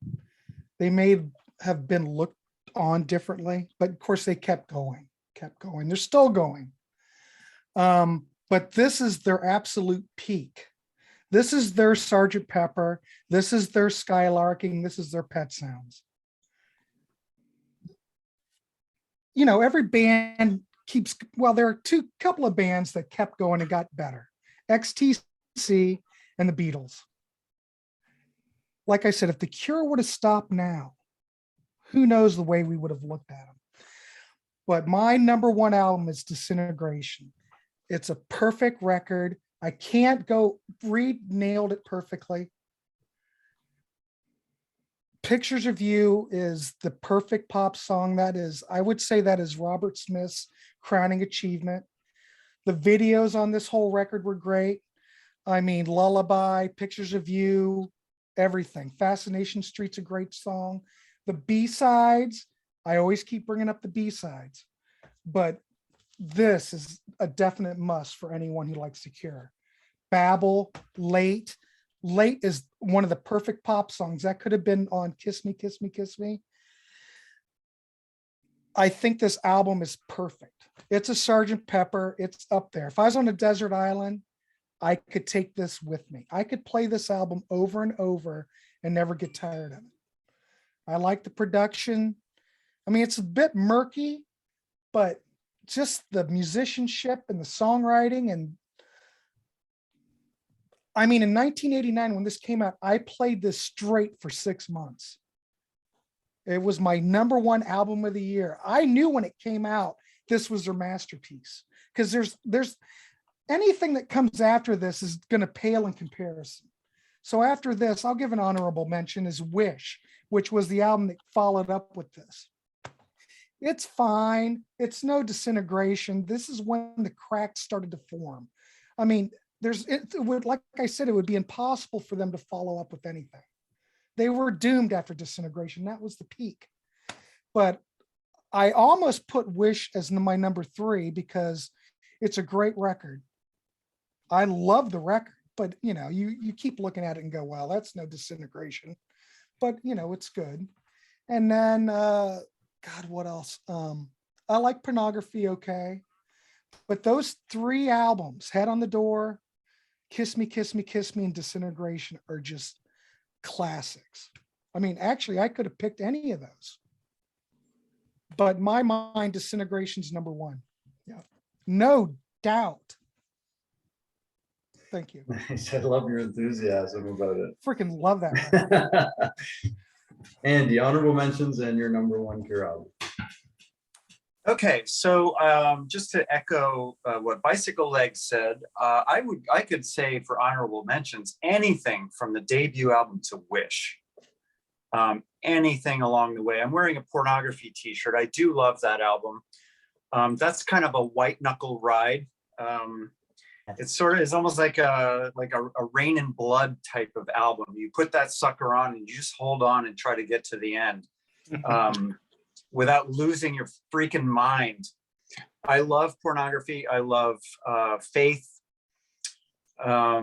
[SPEAKER 2] they may have been looked on differently, but of course they kept going. They're still going. But this is their absolute peak. This is their Sgt. Pepper. This is their Skylarking. This is their Pet Sounds. You know, every band keeps, well, there are couple of bands that kept going and got better. XTC and the Beatles. Like I said, if the Cure would have stopped now, who knows the way we would have looked at them. But my number one album is Disintegration. It's a perfect record. I can't go, Reed nailed it perfectly. Pictures of You is the perfect pop song. That is, I would say that is Robert Smith's crowning achievement. The videos on this whole record were great. I mean, Lullaby, Pictures of You, everything. Fascination Street's a great song. The B-sides, I always keep bringing up the B-sides, but this is a definite must for anyone who likes The Cure. Babel, Late. Late is one of the perfect pop songs. That could have been on Kiss Me, Kiss Me, Kiss Me. I think this album is perfect. It's a Sgt. Pepper. It's up there. If I was on a desert island, I could take this with me. I could play this album over and over and never get tired of it. I like the production. I mean, it's a bit murky, but just the musicianship and the songwriting. And I mean, in 1989, when this came out, I played this straight for 6 months. It was my number one album of the year. I knew when it came out, this was their masterpiece, because there's anything that comes after this is going to pale in comparison. So after this, I'll give an honorable mention is Wish, which was the album that followed up with this. It's fine. It's no Disintegration. This is when the cracks started to form. I mean, it would, like I said, it would be impossible for them to follow up with anything. They were doomed after Disintegration. That was the peak. But I almost put Wish as my number 3 because it's a great record. I love the record, but you know, you keep looking at it and go, well, that's no Disintegration, but you know, it's good. And then, God, what else? I like Pornography, okay. But those 3 albums, Head on the Door, Kiss Me, Kiss Me, Kiss Me, and Disintegration are just classics. I mean, actually, I could have picked any of those. But in my mind, Disintegration's number 1. Yeah, no doubt. Thank you.
[SPEAKER 1] Nice. I love your enthusiasm about it.
[SPEAKER 2] Freaking love that record.
[SPEAKER 1] Andy, honorable mentions and your number 1 Cure album.
[SPEAKER 5] Okay, so just to echo what bicyclelegs said, I could say for honorable mentions anything from the debut album to Wish, anything along the way. I'm wearing a Pornography T-shirt. I do love that album. That's kind of a white knuckle ride. It's almost like a Rain and Blood type of album. You put that sucker on and you just hold on and try to get to the end. Without losing your freaking mind. I love Pornography. I love Faith. But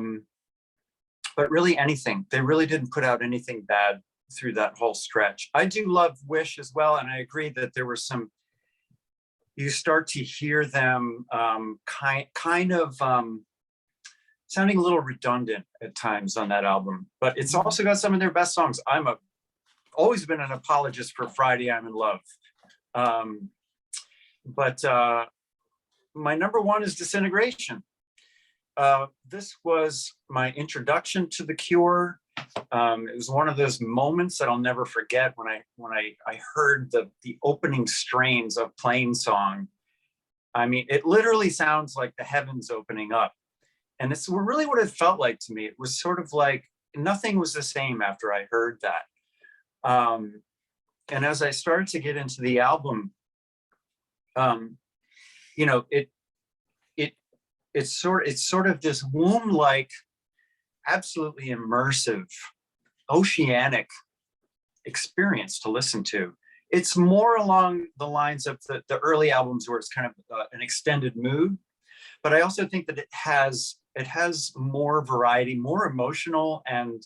[SPEAKER 5] really anything. They really didn't put out anything bad through that whole stretch. I do love Wish as well. And I agree that there were some, you start to hear them kind of sounding a little redundant at times on that album. But it's also got some of their best songs. Always been an apologist for Friday I'm in Love. But my number 1 is Disintegration. This was my introduction to The Cure. It was one of those moments that I'll never forget when I heard the opening strains of Plain Song. I mean, it literally sounds like the heavens opening up. And it's really what it felt like to me. It was sort of like nothing was the same after I heard that. And as I started to get into the album, you know, it's sort of this womb-like, absolutely immersive, oceanic experience to listen to. It's more along the lines of the early albums where it's kind of an extended mood, but I also think that it has more variety, more emotional and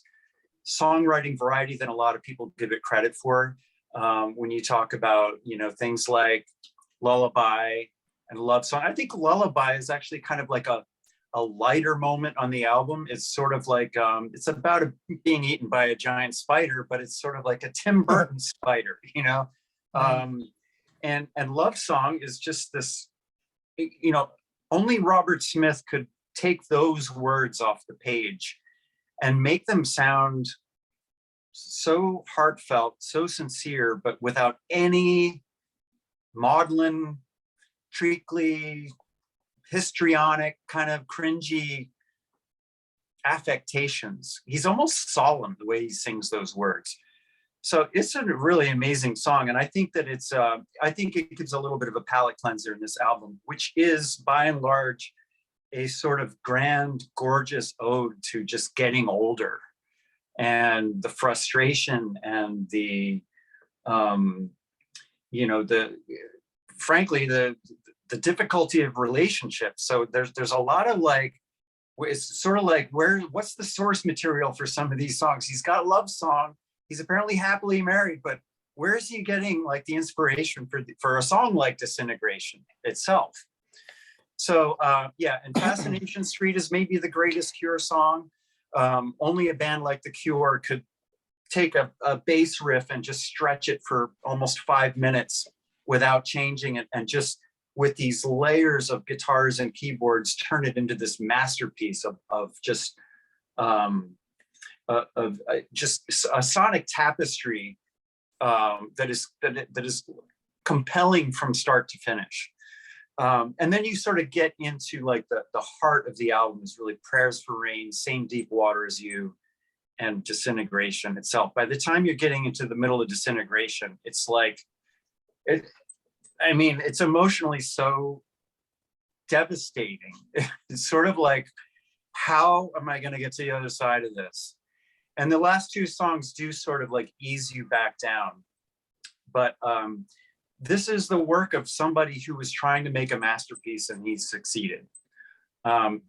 [SPEAKER 5] songwriting variety than a lot of people give it credit for. When you talk about, you know, things like Lullaby and Love Song, I think Lullaby is actually kind of like a lighter moment on the album. It's sort of like, it's about being eaten by a giant spider, but it's sort of like a Tim Burton spider, you know? And Love Song is just this, you know, only Robert Smith could take those words off the page and make them sound so heartfelt, so sincere, but without any maudlin, treacly, histrionic, kind of cringy affectations. He's almost solemn the way he sings those words. So it's a really amazing song. And I think that I think it gives a little bit of a palate cleanser in this album, which is by and large a sort of grand, gorgeous ode to just getting older and the frustration and the, you know, frankly, the difficulty of relationships. So there's a lot of like, it's sort of like, what's the source material for some of these songs? He's got Love Song. He's apparently happily married, but where is he getting like the inspiration for a song like Disintegration itself? So yeah, and Fascination Street is maybe the greatest Cure song. Only a band like The Cure could take a bass riff and just stretch it for almost 5 minutes without changing it, and just with these layers of guitars and keyboards turn it into this masterpiece of just a sonic tapestry that is compelling from start to finish. And then you sort of get into like the heart of the album is really Prayers for Rain, Same Deep Water as You, and Disintegration itself. By the time you're getting into the middle of Disintegration, it's like, it's emotionally so devastating. It's sort of like, how am I going to get to the other side of this? And the last two songs do sort of like ease you back down. But this is the work of somebody who was trying to make a masterpiece, and he succeeded.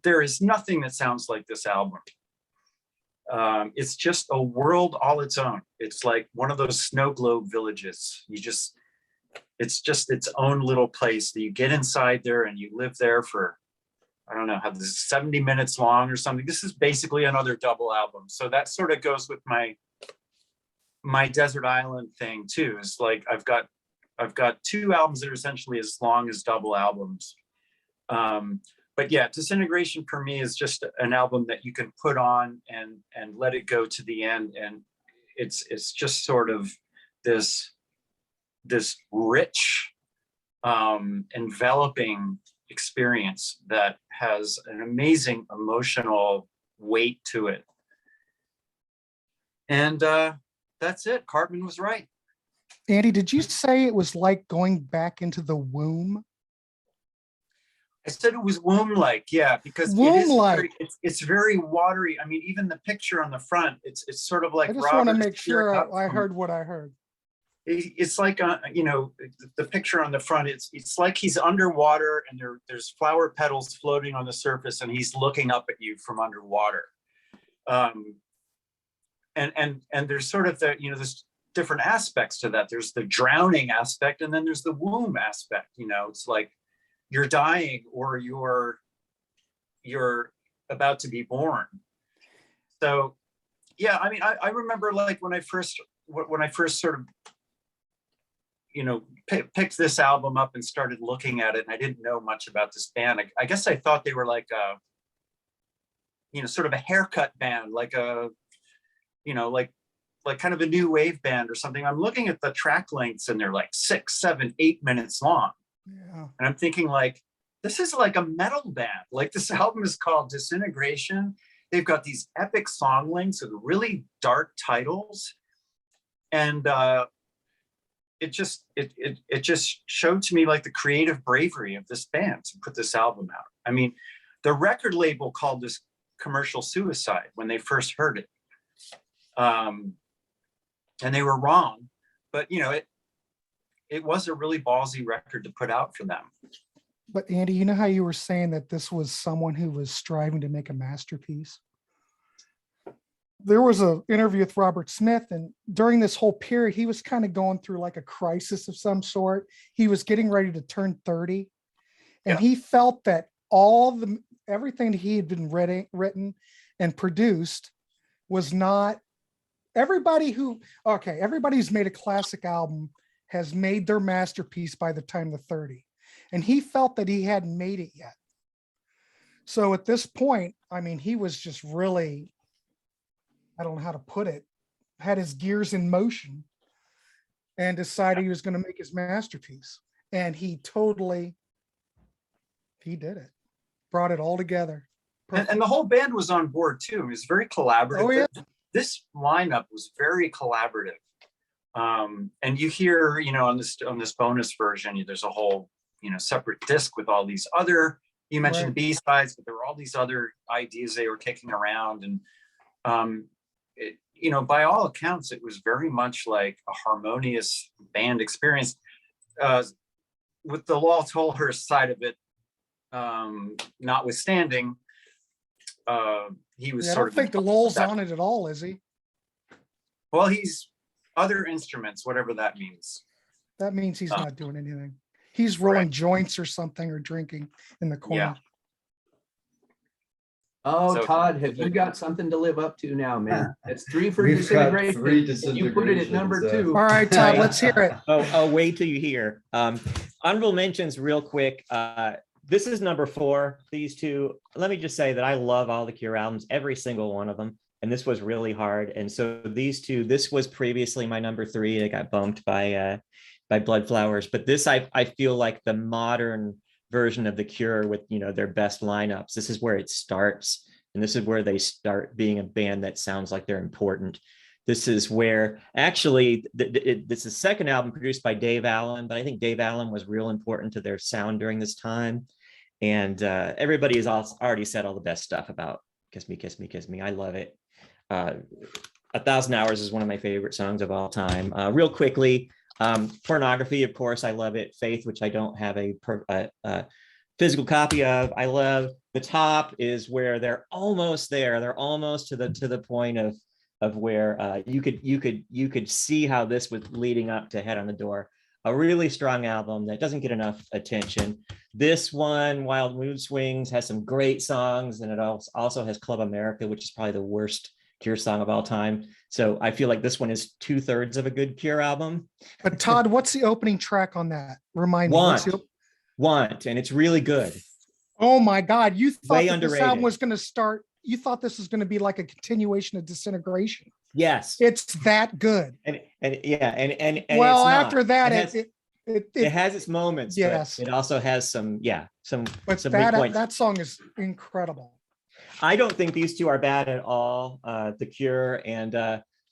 [SPEAKER 5] There is nothing that sounds like this album. It's just a world all its own. It's like one of those snow globe villages. It's just its own little place that you get inside there and you live there for, I don't know, how this is 70 minutes long or something. This is basically another double album. So that sort of goes with my desert island thing too. It's like I've got two albums that are essentially as long as double albums. But yeah, Disintegration for me is just an album that you can put on and let it go to the end. And it's just sort of this rich, enveloping experience that has an amazing emotional weight to it. And that's it. Cartman was right.
[SPEAKER 2] Andee, did you say it was like going back into the womb?
[SPEAKER 5] I said it was womb-like, yeah, because
[SPEAKER 2] Womb-like.
[SPEAKER 5] it's very watery. I mean, even the picture on the front, it's sort of like
[SPEAKER 2] I just want to
[SPEAKER 5] Robert
[SPEAKER 2] make sure
[SPEAKER 5] Spearcup
[SPEAKER 2] I
[SPEAKER 5] from-
[SPEAKER 2] heard what I heard.
[SPEAKER 5] It's like the picture on the front. It's like he's underwater and there's flower petals floating on the surface, and he's looking up at you from underwater. And there's sort of there's different aspects to that. There's the drowning aspect, and then there's the womb aspect. It's like you're dying or you're about to be born. So yeah, I mean, I remember like when I first sort of picked this album up and started looking at it, and I didn't know much about this band. I guess I thought they were like sort of a haircut band, like a like kind of a new wave band or something. I'm looking at the track lengths and they're like 6, 7, 8 minutes long.
[SPEAKER 2] Yeah.
[SPEAKER 5] And I'm thinking like, this is like a metal band. Like this album is called Disintegration. They've got these epic song lengths with really dark titles. And it just showed to me like the creative bravery of this band to put this album out. I mean, the record label called this commercial suicide when they first heard it. And they were wrong, but it was a really ballsy record to put out for them.
[SPEAKER 2] But Andee, you know how you were saying that this was someone who was striving to make a masterpiece? There was an interview with Robert Smith, and during this whole period, he was kind of going through like a crisis of some sort. He was getting ready to turn 30, and he felt that everything that he had been written and produced was not everybody who's made a classic album has made their masterpiece by the time they're 30. And he felt that he hadn't made it yet. So at this point, I mean, he was just really, I don't know how to put it, had his gears in motion and decided he was going to make his masterpiece. And he did it, brought it all together.
[SPEAKER 5] And the whole band was on board too. It was very collaborative.
[SPEAKER 2] Oh, yeah.
[SPEAKER 5] This lineup was very collaborative. And you hear, on this bonus version, there's a whole, separate disc with all these other, you mentioned
[SPEAKER 2] Right.
[SPEAKER 5] B-sides, but there were all these other ideas they were kicking around. And, by all accounts, it was very much like a harmonious band experience. With the Lal Tolhurst side of it, notwithstanding, he was
[SPEAKER 2] I
[SPEAKER 5] sort
[SPEAKER 2] don't
[SPEAKER 5] of
[SPEAKER 2] think the Lowell's on it at all, is he?
[SPEAKER 5] well, he's other instruments, whatever that means.
[SPEAKER 2] That means he's not doing anything. He's rolling joints or something or drinking in the corner.
[SPEAKER 5] Yeah.
[SPEAKER 3] Oh,
[SPEAKER 5] So-
[SPEAKER 3] Todd, have you got something to live up to now, man? It's 3 for
[SPEAKER 1] We've got
[SPEAKER 3] Disintegration.
[SPEAKER 1] 3
[SPEAKER 3] You put it at number
[SPEAKER 1] Disintegrations,
[SPEAKER 3] 2.
[SPEAKER 2] All right, Todd, let's hear it.
[SPEAKER 6] Oh, wait till you hear. Honorable mentions real quick. This is number 4. These two, let me just say that I love all the Cure albums, every single one of them. And this was really hard. And so these two, this was previously my number 3. It got bumped by Bloodflowers. But this, I feel like the modern version of the Cure with, their best lineups. This is where it starts. And this is where they start being a band that sounds like they're important. This is where actually this is the second album produced by Dave Allen, but I think Dave Allen was real important to their sound during this time. And everybody has already said all the best stuff about Kiss Me, Kiss Me, Kiss Me. I love it. 1,000 Hours is one of my favorite songs of all time. Real quickly, Pornography, of course, I love it. Faith, which I don't have a physical copy of, I love. The Top is where they're almost there. They're almost to the point of where you could see how this was leading up to Head on the Door. A really strong album that doesn't get enough attention. This one, Wild Mood Swings, has some great songs, and it also has Club America, which is probably the worst Cure song of all time. So I feel like this one is 2/3 of a good Cure album.
[SPEAKER 2] But Todd, what's the opening track on that? Remind me.
[SPEAKER 6] Want, and it's really good.
[SPEAKER 2] Oh my God, you thought
[SPEAKER 6] Way
[SPEAKER 2] that this
[SPEAKER 6] underrated.
[SPEAKER 2] album was going to start, you thought this was going to be like a continuation of Disintegration.
[SPEAKER 6] Yes.
[SPEAKER 2] It's that good.
[SPEAKER 6] And yeah, and
[SPEAKER 2] Well,
[SPEAKER 6] it's not.
[SPEAKER 2] after that,
[SPEAKER 6] it has its moments.
[SPEAKER 2] Yes.
[SPEAKER 6] But it also has some
[SPEAKER 2] but
[SPEAKER 6] some weak points.
[SPEAKER 2] that song is incredible.
[SPEAKER 6] I don't think these two are bad at all. The Cure and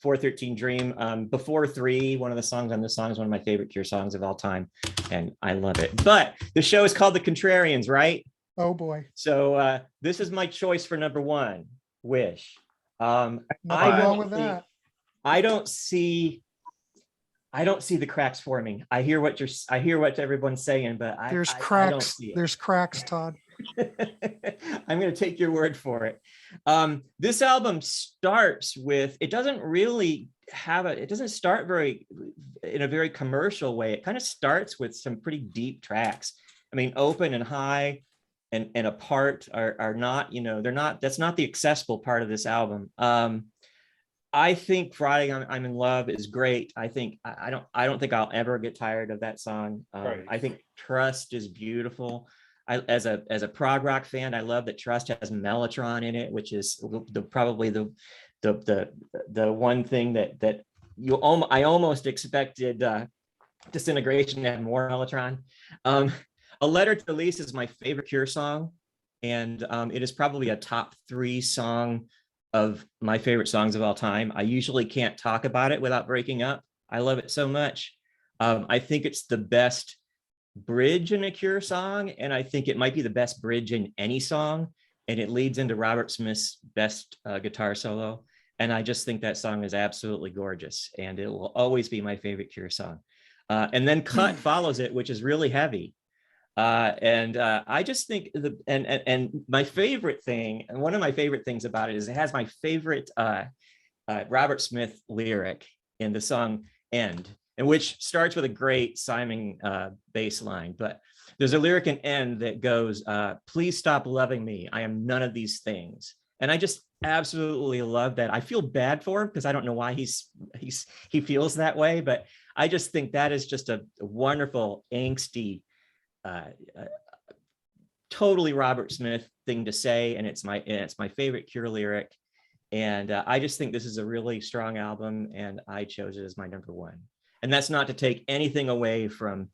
[SPEAKER 6] 413 Dream. Before 3, one of the songs on this song is one of my favorite Cure songs of all time, and I love it. But the show is called The Contrarians, right?
[SPEAKER 2] Oh boy.
[SPEAKER 6] So this is my choice for number 1, Wish.
[SPEAKER 2] Nothing wrong with that.
[SPEAKER 6] I don't see the cracks forming. I hear what everyone's saying, but
[SPEAKER 2] There's
[SPEAKER 6] I
[SPEAKER 2] cracks.
[SPEAKER 6] don't see it.
[SPEAKER 2] There's cracks, Todd.
[SPEAKER 6] I'm going to take your word for it. This album starts with, it doesn't start in a very commercial way. It kind of starts with some pretty deep tracks. I mean, Open and High and Apart are not, that's not the accessible part of this album. I think Friday I'm in Love is great. I think I don't think I'll ever get tired of that song.
[SPEAKER 1] Right.
[SPEAKER 6] I think Trust is beautiful. As a prog rock fan, I love that Trust has Mellotron in it, which is probably the one thing that I almost expected Disintegration to have more Mellotron. A Letter to Elise is my favorite Cure song, and it is probably a top 3 song of my favorite songs of all time. I usually can't talk about it without breaking up. I love it so much. I think it's the best bridge in a Cure song, and I think it might be the best bridge in any song, and it leads into Robert Smith's best guitar solo, and I just think that song is absolutely gorgeous, and it will always be my favorite Cure song. And then Cut follows it, which is really heavy. I just think and my favorite thing, and one of my favorite things about it is it has my favorite Robert Smith lyric in the song End, and which starts with a great Simon bass line. But there's a lyric in End that goes, please stop loving me. I am none of these things. And I just absolutely love that. I feel bad for him because I don't know why he feels that way, but I just think that is just a wonderful, angsty, totally Robert Smith thing to say, and it's my favorite Cure lyric, and I just think this is a really strong album, and I chose it as my number 1. And that's not to take anything away from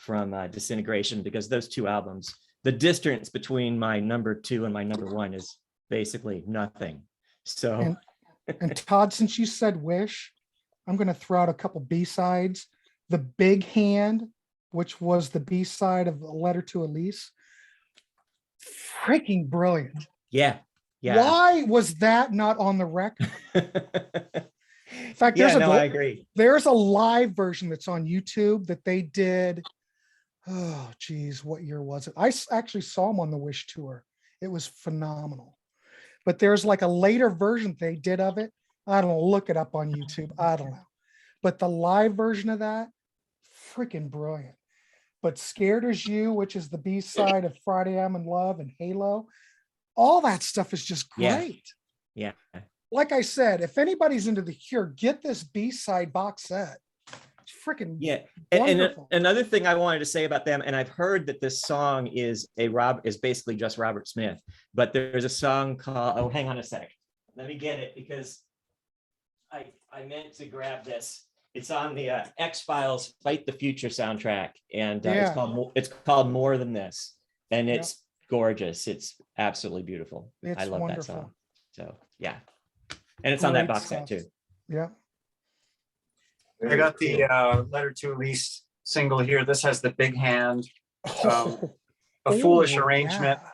[SPEAKER 6] Disintegration, because those two albums, the distance between my number 2 and my number 1 is basically nothing. So
[SPEAKER 2] and Todd, since you said Wish, I'm going to throw out a couple B-sides. The Big Hand, which was the B-side of A Letter to Elise. Freaking brilliant.
[SPEAKER 6] Yeah.
[SPEAKER 2] Why was that not on the record? In fact,
[SPEAKER 6] I agree.
[SPEAKER 2] There's a live version that's on YouTube that they did. Oh, geez, what year was it? I actually saw them on the Wish tour. It was phenomenal. But there's like a later version they did of it. I don't know, look it up on YouTube. I don't know. But the live version of that, freaking brilliant. But Scared as You, which is the B-side of Friday I'm in Love and Halo, all that stuff is just great.
[SPEAKER 6] Yeah.
[SPEAKER 2] Like I said, if anybody's into The Cure, get this B-side box set. It's freaking wonderful.
[SPEAKER 6] And another thing I wanted to say about them, and I've heard that this song is basically just Robert Smith, but there's a song called, oh, hang on a sec. Let me get it, because I meant to grab this. It's on the X-Files Fight the Future soundtrack, and it's called More Than This, and it's gorgeous. It's absolutely beautiful. I
[SPEAKER 2] It's
[SPEAKER 6] love
[SPEAKER 2] wonderful.
[SPEAKER 6] that song. So yeah. And it's on that
[SPEAKER 2] Great
[SPEAKER 6] box set
[SPEAKER 2] stuff.
[SPEAKER 6] too.
[SPEAKER 2] Yeah.
[SPEAKER 5] I got the Letter to Elise single here. This has the big hand. A Foolish
[SPEAKER 2] Oh,
[SPEAKER 5] Arrangement.
[SPEAKER 2] yeah.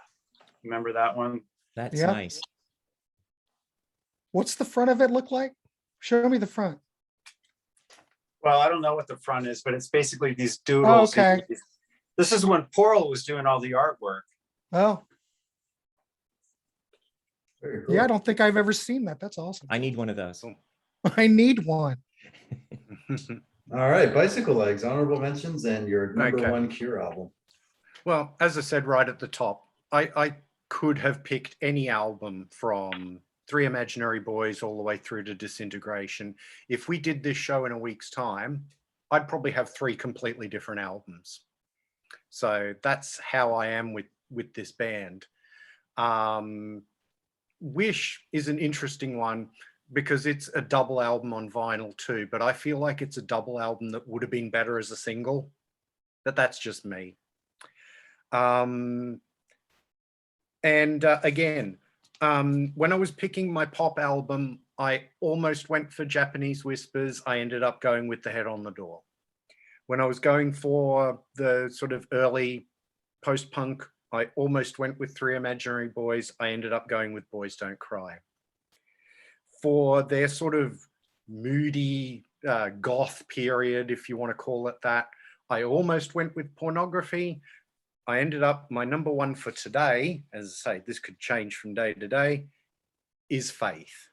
[SPEAKER 5] Remember that one?
[SPEAKER 6] That's
[SPEAKER 2] Yep.
[SPEAKER 6] nice.
[SPEAKER 2] What's the front of it look like? Show me the front.
[SPEAKER 5] Well, I don't know what the front is, but it's basically these doodles.
[SPEAKER 2] Okay.
[SPEAKER 5] This is when Porl was doing all the artwork.
[SPEAKER 2] Oh,
[SPEAKER 1] Very cool.
[SPEAKER 2] yeah, I don't think I've ever seen that. That's awesome.
[SPEAKER 6] I need one of those.
[SPEAKER 2] I need one.
[SPEAKER 1] All right, Bicycle Legs, honorable mentions, and your number
[SPEAKER 4] Okay.
[SPEAKER 1] one Cure album.
[SPEAKER 4] Well, as I said right at the top, I could have picked any album from Three Imaginary Boys all the way through to Disintegration. If we did this show in a week's time, I'd probably have 3 completely different albums. So that's how I am with this band. Wish is an interesting one because it's a double album on vinyl too, but I feel like it's a double album that would have been better as a single, but that's just me. Again, when I was picking my pop album, I almost went for Japanese Whispers. I ended up going with The Head on the Door. When I was going for the sort of early post-punk, I almost went with Three Imaginary Boys. I ended up going with Boys Don't Cry. For their sort of moody goth period, if you want to call it that, I almost went with Pornography. I ended up, my number one for today, as I say, this could change from day to day, is Faith.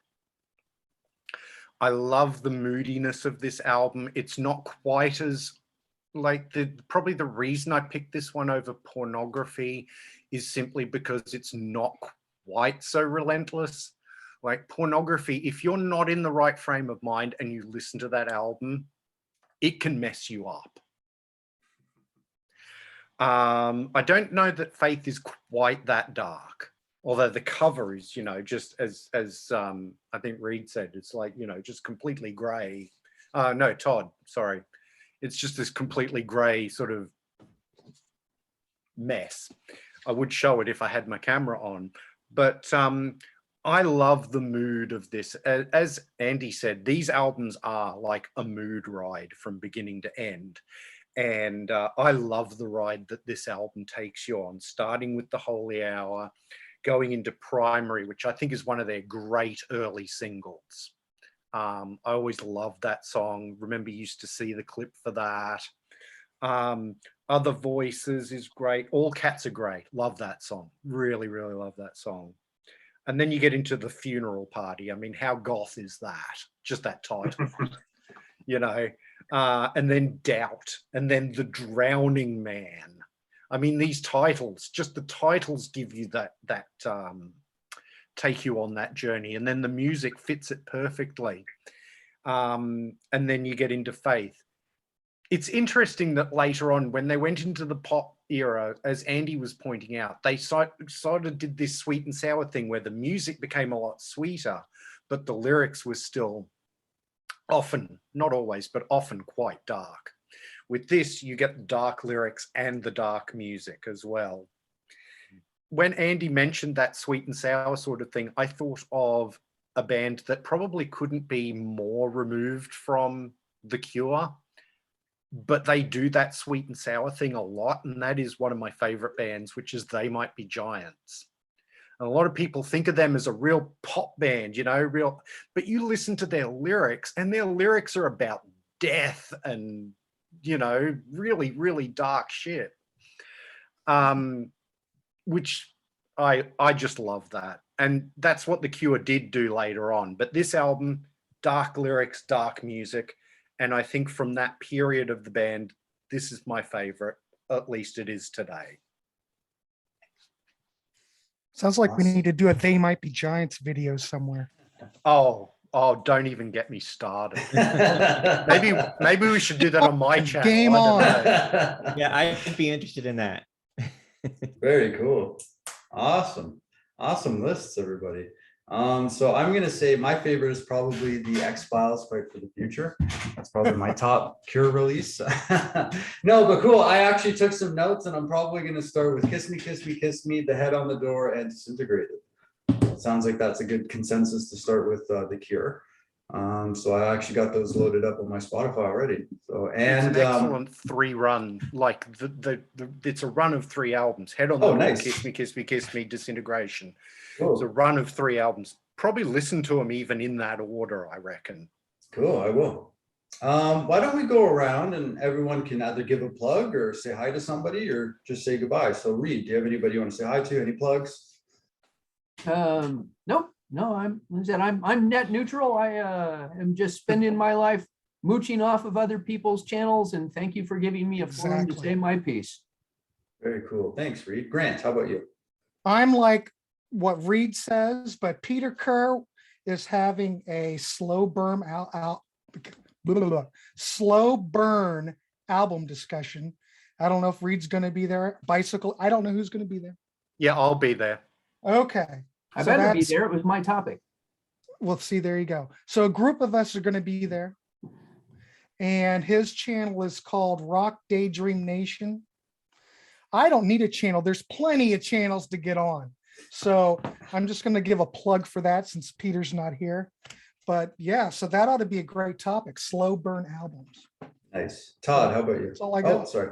[SPEAKER 4] I love the moodiness of this album. It's not quite as, like, probably the reason I picked this one over Pornography is simply because it's not quite so relentless. Like Pornography, if you're not in the right frame of mind and you listen to that album, it can mess you up. I don't know that Faith is quite that dark, although the cover is, you know, just as I think Reed said, it's like, you know, just completely gray. No, Todd, sorry. It's just this completely gray sort of mess. I would show it if I had my camera on, but I love the mood of this. As Andee said, these albums are like a mood ride from beginning to end. And I love the ride that this album takes you on, starting with The Holy Hour, going into Primary, which I think is one of their great early singles. I always loved that song. Remember, used to see the clip for that. Other Voices is great. All Cats Are Great. Love that song. Really, really love that song. And then you get into The Funeral Party. I mean, how goth is that? Just that title, you know? And then Doubt, and then The Drowning Man. I mean, these titles, just the titles give you that take you on that journey, and then the music fits it perfectly. And then you get into Faith. It's interesting that later on, when they went into the pop era, as Andee was pointing out, they sort of did this sweet and sour thing where the music became a lot sweeter, but the lyrics were still often, not always, but often quite dark. With this, you get the dark lyrics and the dark music as well. When Andee mentioned that sweet and sour sort of thing, I thought of a band that probably couldn't be more removed from The Cure, but they do that sweet and sour thing a lot, and that is one of my favorite bands, which is They Might Be Giants. And a lot of people think of them as a real pop band, you know, but you listen to their lyrics, and their lyrics are about death and, you know, really, really dark shit. Which I just love that. And that's what The Cure did do later on. But this album, dark lyrics, dark music. And I think from that period of the band, this is my favorite, at least it is today.
[SPEAKER 2] Sounds like we
[SPEAKER 1] Awesome.
[SPEAKER 2] need to do a They Might Be Giants video somewhere.
[SPEAKER 4] Oh, don't even get me started. Maybe we should do that on my channel.
[SPEAKER 2] Game
[SPEAKER 4] I don't
[SPEAKER 2] on.
[SPEAKER 4] know.
[SPEAKER 6] Yeah, I'd be interested in that.
[SPEAKER 1] Very cool. Awesome. Awesome lists, everybody. So I'm gonna say my favorite is probably the X-Files Fight for the Future. That's probably my top Cure release. No, but cool. I actually took some notes, and I'm probably gonna start with Kiss Me, Kiss Me, Kiss Me, The Head on the Door, and Disintegrated. Sounds like that's a good consensus to start with the Cure. So I actually got those loaded up on my Spotify already. So
[SPEAKER 4] It's
[SPEAKER 1] and
[SPEAKER 4] an excellent 3-run, like it's a run of 3 albums. Head on the
[SPEAKER 1] Oh,
[SPEAKER 4] Door,
[SPEAKER 1] nice.
[SPEAKER 4] Kiss Me, Kiss Me, Kiss Me, Disintegration.
[SPEAKER 1] cool.
[SPEAKER 4] It's a run of 3 albums. Probably listen to them even in that order, I reckon.
[SPEAKER 1] Cool, I will. Why don't we go around and everyone can either give a plug or say hi to somebody or just say goodbye. So Reed, do you have anybody you want to say hi to? Any plugs?
[SPEAKER 3] Nope, no, I'm net neutral. I am just spending my life mooching off of other people's channels, and thank you for giving me a forum to
[SPEAKER 2] Exactly.
[SPEAKER 3] say my piece.
[SPEAKER 1] Very cool. Thanks, Reed. Grant, how about you?
[SPEAKER 2] I'm like what Reed says, but Peter Kerr is having a slow burn slow burn album discussion. I don't know if Reed's going to be there. Bicycle. I don't know who's going to be there.
[SPEAKER 4] Yeah, I'll be there.
[SPEAKER 2] Okay.
[SPEAKER 3] I
[SPEAKER 2] So
[SPEAKER 3] better be
[SPEAKER 2] that's-
[SPEAKER 3] there. It was my topic.
[SPEAKER 2] Well, see, there you go. So a group of us are going to be there. And his channel is called Rock Daydream Nation. I don't need a channel. There's plenty of channels to get on. So I'm just going to give a plug for that since Peter's not here. But yeah, so that ought to be a great topic. Slow burn albums.
[SPEAKER 1] Nice. Todd, how about you?
[SPEAKER 2] That's all I
[SPEAKER 1] Oh,
[SPEAKER 2] got.
[SPEAKER 1] sorry.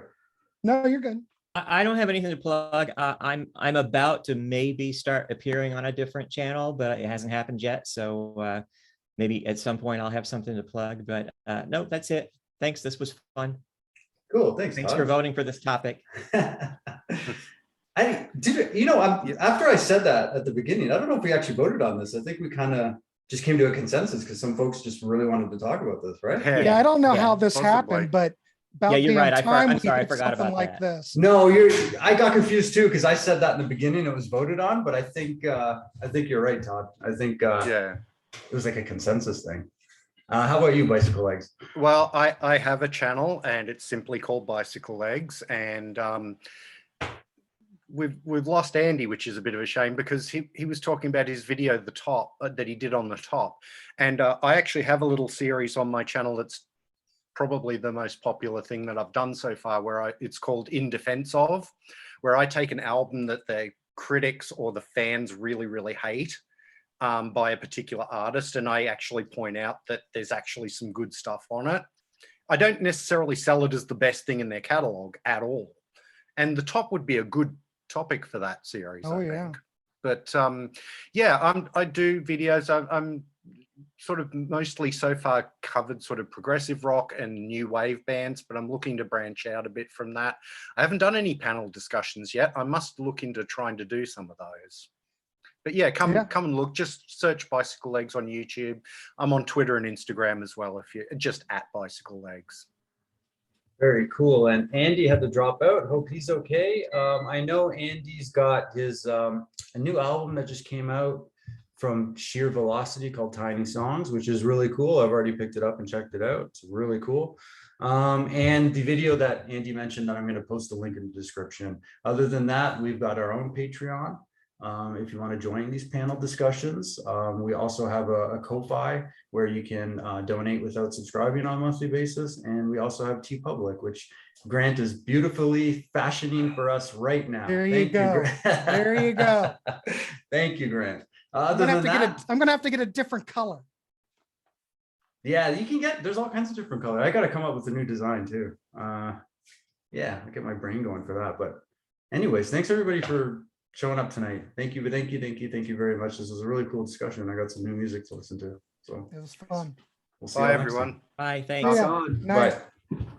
[SPEAKER 2] No, you're good.
[SPEAKER 6] I don't have anything to plug. I'm about to maybe start appearing on a different channel, but it hasn't happened yet. So maybe at some point I'll have something to plug. But no, that's it. Thanks. This was fun.
[SPEAKER 1] Cool. Thanks,
[SPEAKER 6] Thanks
[SPEAKER 1] Todd.
[SPEAKER 6] for voting for this topic.
[SPEAKER 1] I did, after I said that at the beginning, I don't know if we actually voted on this. I think we kind of just came to a consensus because some folks just really wanted to talk about this, right?
[SPEAKER 2] Yeah, I don't know
[SPEAKER 6] yeah,
[SPEAKER 2] how this
[SPEAKER 4] possibly.
[SPEAKER 2] happened, but about
[SPEAKER 6] Yeah, you're
[SPEAKER 2] damn
[SPEAKER 6] right.
[SPEAKER 2] time
[SPEAKER 6] I'm
[SPEAKER 2] we
[SPEAKER 6] sorry, I
[SPEAKER 2] did
[SPEAKER 6] forgot
[SPEAKER 2] something
[SPEAKER 6] about
[SPEAKER 2] like
[SPEAKER 6] that.
[SPEAKER 2] this.
[SPEAKER 1] No, I got confused too because I said that in the beginning. It was voted on, but I think you're right, Todd. I think
[SPEAKER 4] Yeah.
[SPEAKER 1] it was like a consensus thing. How about you, Bicycle Legs?
[SPEAKER 4] Well, I have a channel and it's simply called Bicycle Legs, and we've lost Andee, which is a bit of a shame because he was talking about his video, the top that he did on the top, and I actually have a little series on my channel that's probably the most popular thing that I've done so far, where it's called In Defense Of, where I take an album that the critics or the fans really hate by a particular artist, and I actually point out that there's actually some good stuff on it. I don't necessarily sell it as the best thing in their catalog at all, and the top would be a good topic for that series.
[SPEAKER 2] Oh,
[SPEAKER 4] I
[SPEAKER 2] yeah.
[SPEAKER 4] think. But yeah, I do videos. I'm sort of mostly so far covered sort of progressive rock and new wave bands, but I'm looking to branch out a bit from that. I haven't done any panel discussions yet. I must look into trying to do some of those. But yeah, come and look. Just search Bicycle Legs on YouTube. I'm on Twitter and Instagram as well. If you're just at Bicycle Legs.
[SPEAKER 1] Very cool. And Andee had to drop out. Hope he's okay. I know Andee's got his a new album that just came out from Sheer Velocity called Tiny Songs, which is really cool. I've already picked it up and checked it out. It's really cool. And the video that Andee mentioned that I'm going to post a link in the description. Other than that, we've got our own Patreon. If you want to join these panel discussions, we also have a Ko-Fi where you can donate without subscribing on a monthly basis. And we also have TeePublic, which Grant is beautifully fashioning for us right now.
[SPEAKER 2] There you go.
[SPEAKER 1] Grant.
[SPEAKER 2] There you go.
[SPEAKER 1] Thank you, Grant.
[SPEAKER 2] I'm
[SPEAKER 1] Other
[SPEAKER 2] gonna
[SPEAKER 1] than that,
[SPEAKER 2] I'm gonna have to get a different color.
[SPEAKER 1] yeah, you can there's all kinds of different colors. I got to come up with a new design too. Yeah, I get my brain going for that. But anyways, thanks everybody for showing up tonight. Thank you very much. This was a really cool discussion. I got some new music to listen to. So
[SPEAKER 2] It was fun.
[SPEAKER 1] we'll see
[SPEAKER 4] Bye,
[SPEAKER 1] y'all next time.
[SPEAKER 4] everyone.
[SPEAKER 6] Bye. Thanks.
[SPEAKER 2] Yeah.
[SPEAKER 3] On.
[SPEAKER 2] Nice.
[SPEAKER 1] Bye.